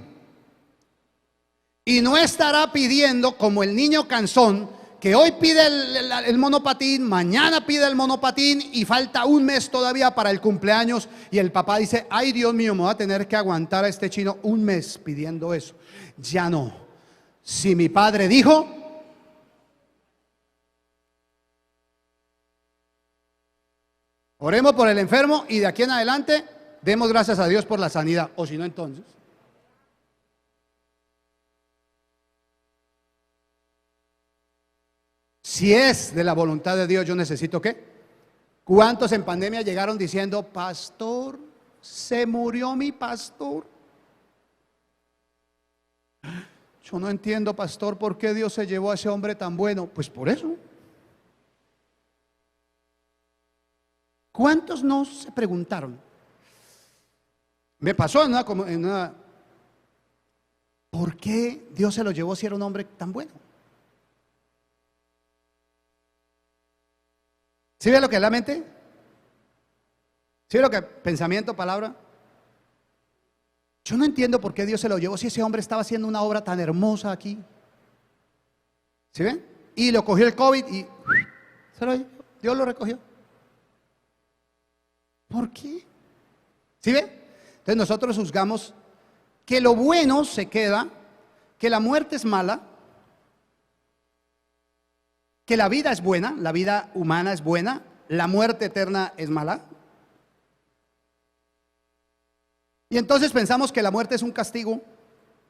Y no estará pidiendo como el niño canzón, que hoy pide el monopatín, mañana pide el monopatín y falta un mes todavía para el cumpleaños. Y el papá dice, ay Dios mío, me voy a tener que aguantar a este chino un mes pidiendo eso. Ya no. Si mi padre dijo... Oremos por el enfermo y de aquí en adelante demos gracias a Dios por la sanidad. O si no, entonces. Si es de la voluntad de Dios, yo necesito ¿qué? ¿Cuántos en pandemia llegaron diciendo, pastor, se murió mi pastor? Yo no entiendo, pastor, por qué Dios se llevó a ese hombre tan bueno. Pues por eso. ¿Cuántos no se preguntaron? Me pasó en una ¿por qué Dios se lo llevó si era un hombre tan bueno? ¿Sí ve lo que es la mente? ¿Sí ve lo que es pensamiento, palabra? Yo no entiendo por qué Dios se lo llevó si ese hombre estaba haciendo una obra tan hermosa aquí. ¿Sí ven? Y lo cogió el COVID y Dios lo recogió. ¿Por qué? ¿Sí ve? Entonces nosotros juzgamos que lo bueno se queda, que la muerte es mala, que la vida es buena, la vida humana es buena, la muerte eterna es mala. Y entonces pensamos que la muerte es un castigo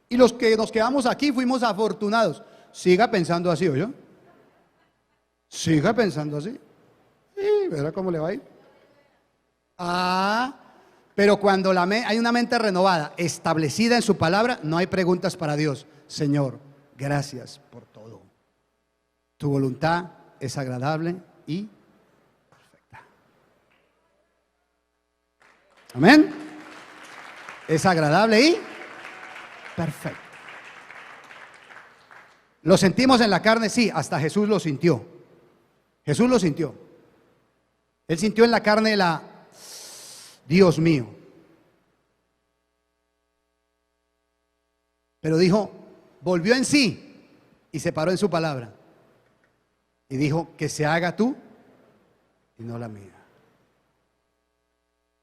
y los que nos quedamos aquí fuimos afortunados. Siga pensando así, ¿oyó? Siga pensando así. Y verá cómo le va a ir. Pero cuando hay una mente renovada, establecida en su palabra, no hay preguntas para Dios. Señor, gracias por todo. Tu voluntad es agradable y perfecta. Amén. Es agradable y perfecta. ¿Lo sentimos en la carne? Sí, hasta Jesús lo sintió. Jesús lo sintió. Él sintió en la carne Dios mío. Pero dijo, volvió en sí y se paró en su palabra. Y dijo, que se haga tú y no la mía.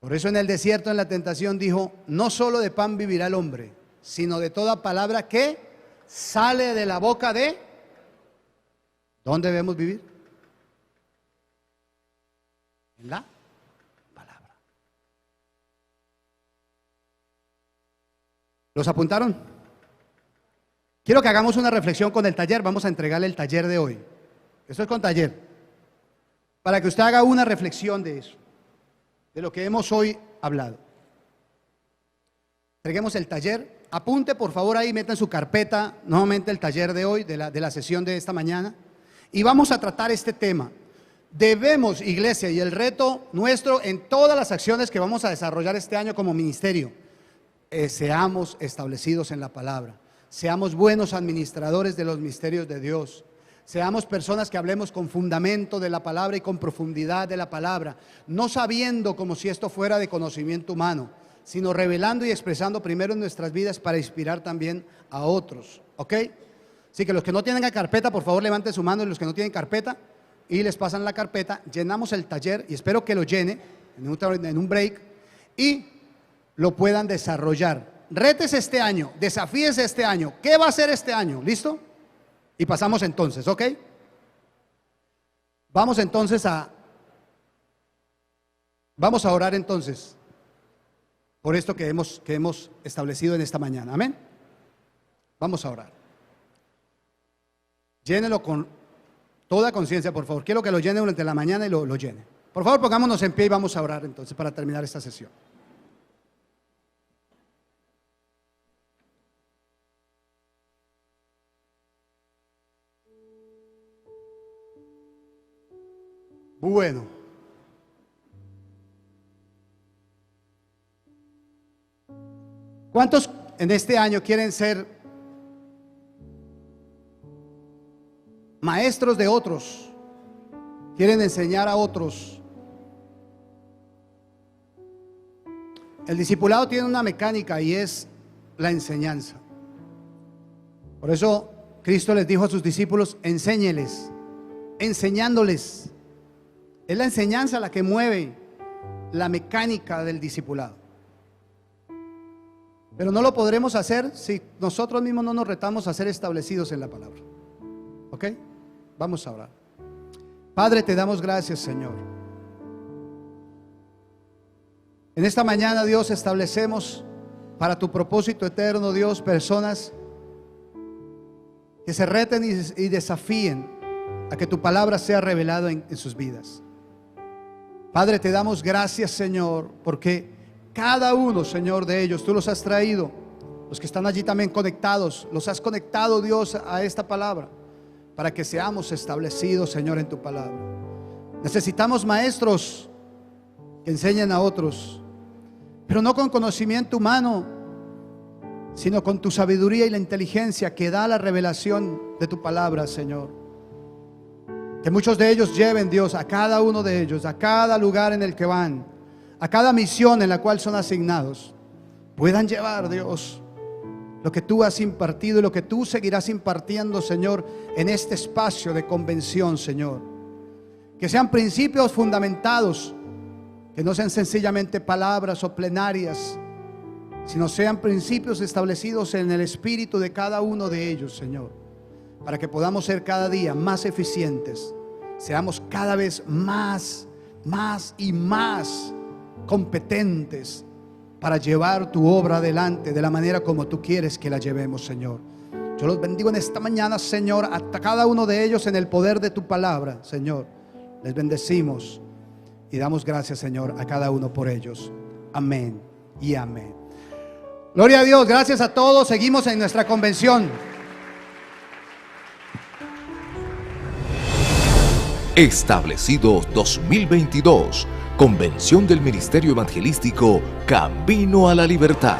Por eso en el desierto, en la tentación, dijo, no solo de pan vivirá el hombre, sino de toda palabra que sale de la boca de... ¿Dónde debemos vivir? En la palabra. ¿Los apuntaron? Quiero que hagamos una reflexión con el taller. Vamos a entregarle el taller de hoy. Esto es con taller. Para que usted haga una reflexión de eso, de lo que hemos hoy hablado. Entreguemos el taller. Apunte por favor ahí, meta en su carpeta nuevamente el taller de hoy, de la sesión de esta mañana. Y vamos a tratar este tema. Debemos, iglesia, y el reto nuestro en todas las acciones que vamos a desarrollar este año como ministerio, seamos establecidos en la palabra. Seamos buenos administradores de los misterios de Dios. Seamos personas que hablemos con fundamento de la palabra y con profundidad de la palabra, no sabiendo como si esto fuera de conocimiento humano, sino revelando y expresando primero en nuestras vidas para inspirar también a otros, ¿ok? Así que los que no tienen carpeta, por favor levanten su mano, y los que no tienen carpeta, y les pasan la carpeta, llenamos el taller, y espero que lo llene en un break, y lo puedan desarrollar. Rétese este año, desafíese este año. ¿Qué va a hacer este año? ¿Listo? Y pasamos entonces, ¿ok? Vamos a orar entonces por esto que hemos establecido en esta mañana. Amén. Vamos a orar. Llénelo con toda conciencia, por favor. Quiero que lo llene durante la mañana y lo llene. Por favor, pongámonos en pie y vamos a orar entonces para terminar esta sesión. Bueno, ¿cuántos en este año quieren ser maestros de otros? ¿Quieren enseñar a otros? El discipulado tiene una mecánica y es la enseñanza. Por eso Cristo les dijo a sus discípulos, enséñeles, enseñándoles. Es la enseñanza la que mueve la mecánica del discipulado. Pero no lo podremos hacer si nosotros mismos no nos retamos a ser establecidos en la palabra. ¿Ok? Vamos a orar. Padre, te damos gracias, Señor. En esta mañana, Dios, establecemos para tu propósito eterno, Dios, personas que se reten y desafíen a que tu palabra sea revelada en sus vidas. Padre, te damos gracias, Señor, porque cada uno, Señor, de ellos, tú los has traído. Los que están allí también conectados, los has conectado, Dios, a esta palabra, para que seamos establecidos, Señor, en tu palabra. Necesitamos maestros que enseñen a otros, pero no con conocimiento humano, sino con tu sabiduría y la inteligencia que da la revelación de tu palabra, Señor. Que muchos de ellos lleven, Dios, a cada uno de ellos, a cada lugar en el que van, a cada misión en la cual son asignados, puedan llevar, Dios, lo que tú has impartido y lo que tú seguirás impartiendo, Señor, en este espacio de convención, Señor. Que sean principios fundamentados que no sean sencillamente palabras o plenarias, sino sean principios establecidos en el espíritu de cada uno de ellos, Señor, para que podamos ser cada día más eficientes, seamos cada vez más y más competentes para llevar tu obra adelante de la manera como tú quieres que la llevemos, Señor. Yo los bendigo en esta mañana, Señor, hasta cada uno de ellos en el poder de tu palabra, Señor. Les bendecimos y damos gracias, Señor, a cada uno por ellos. Amén y amén. Gloria a Dios, gracias a todos. Seguimos en nuestra convención. Establecidos 2022, Convención del Ministerio Evangelístico Camino a la Libertad.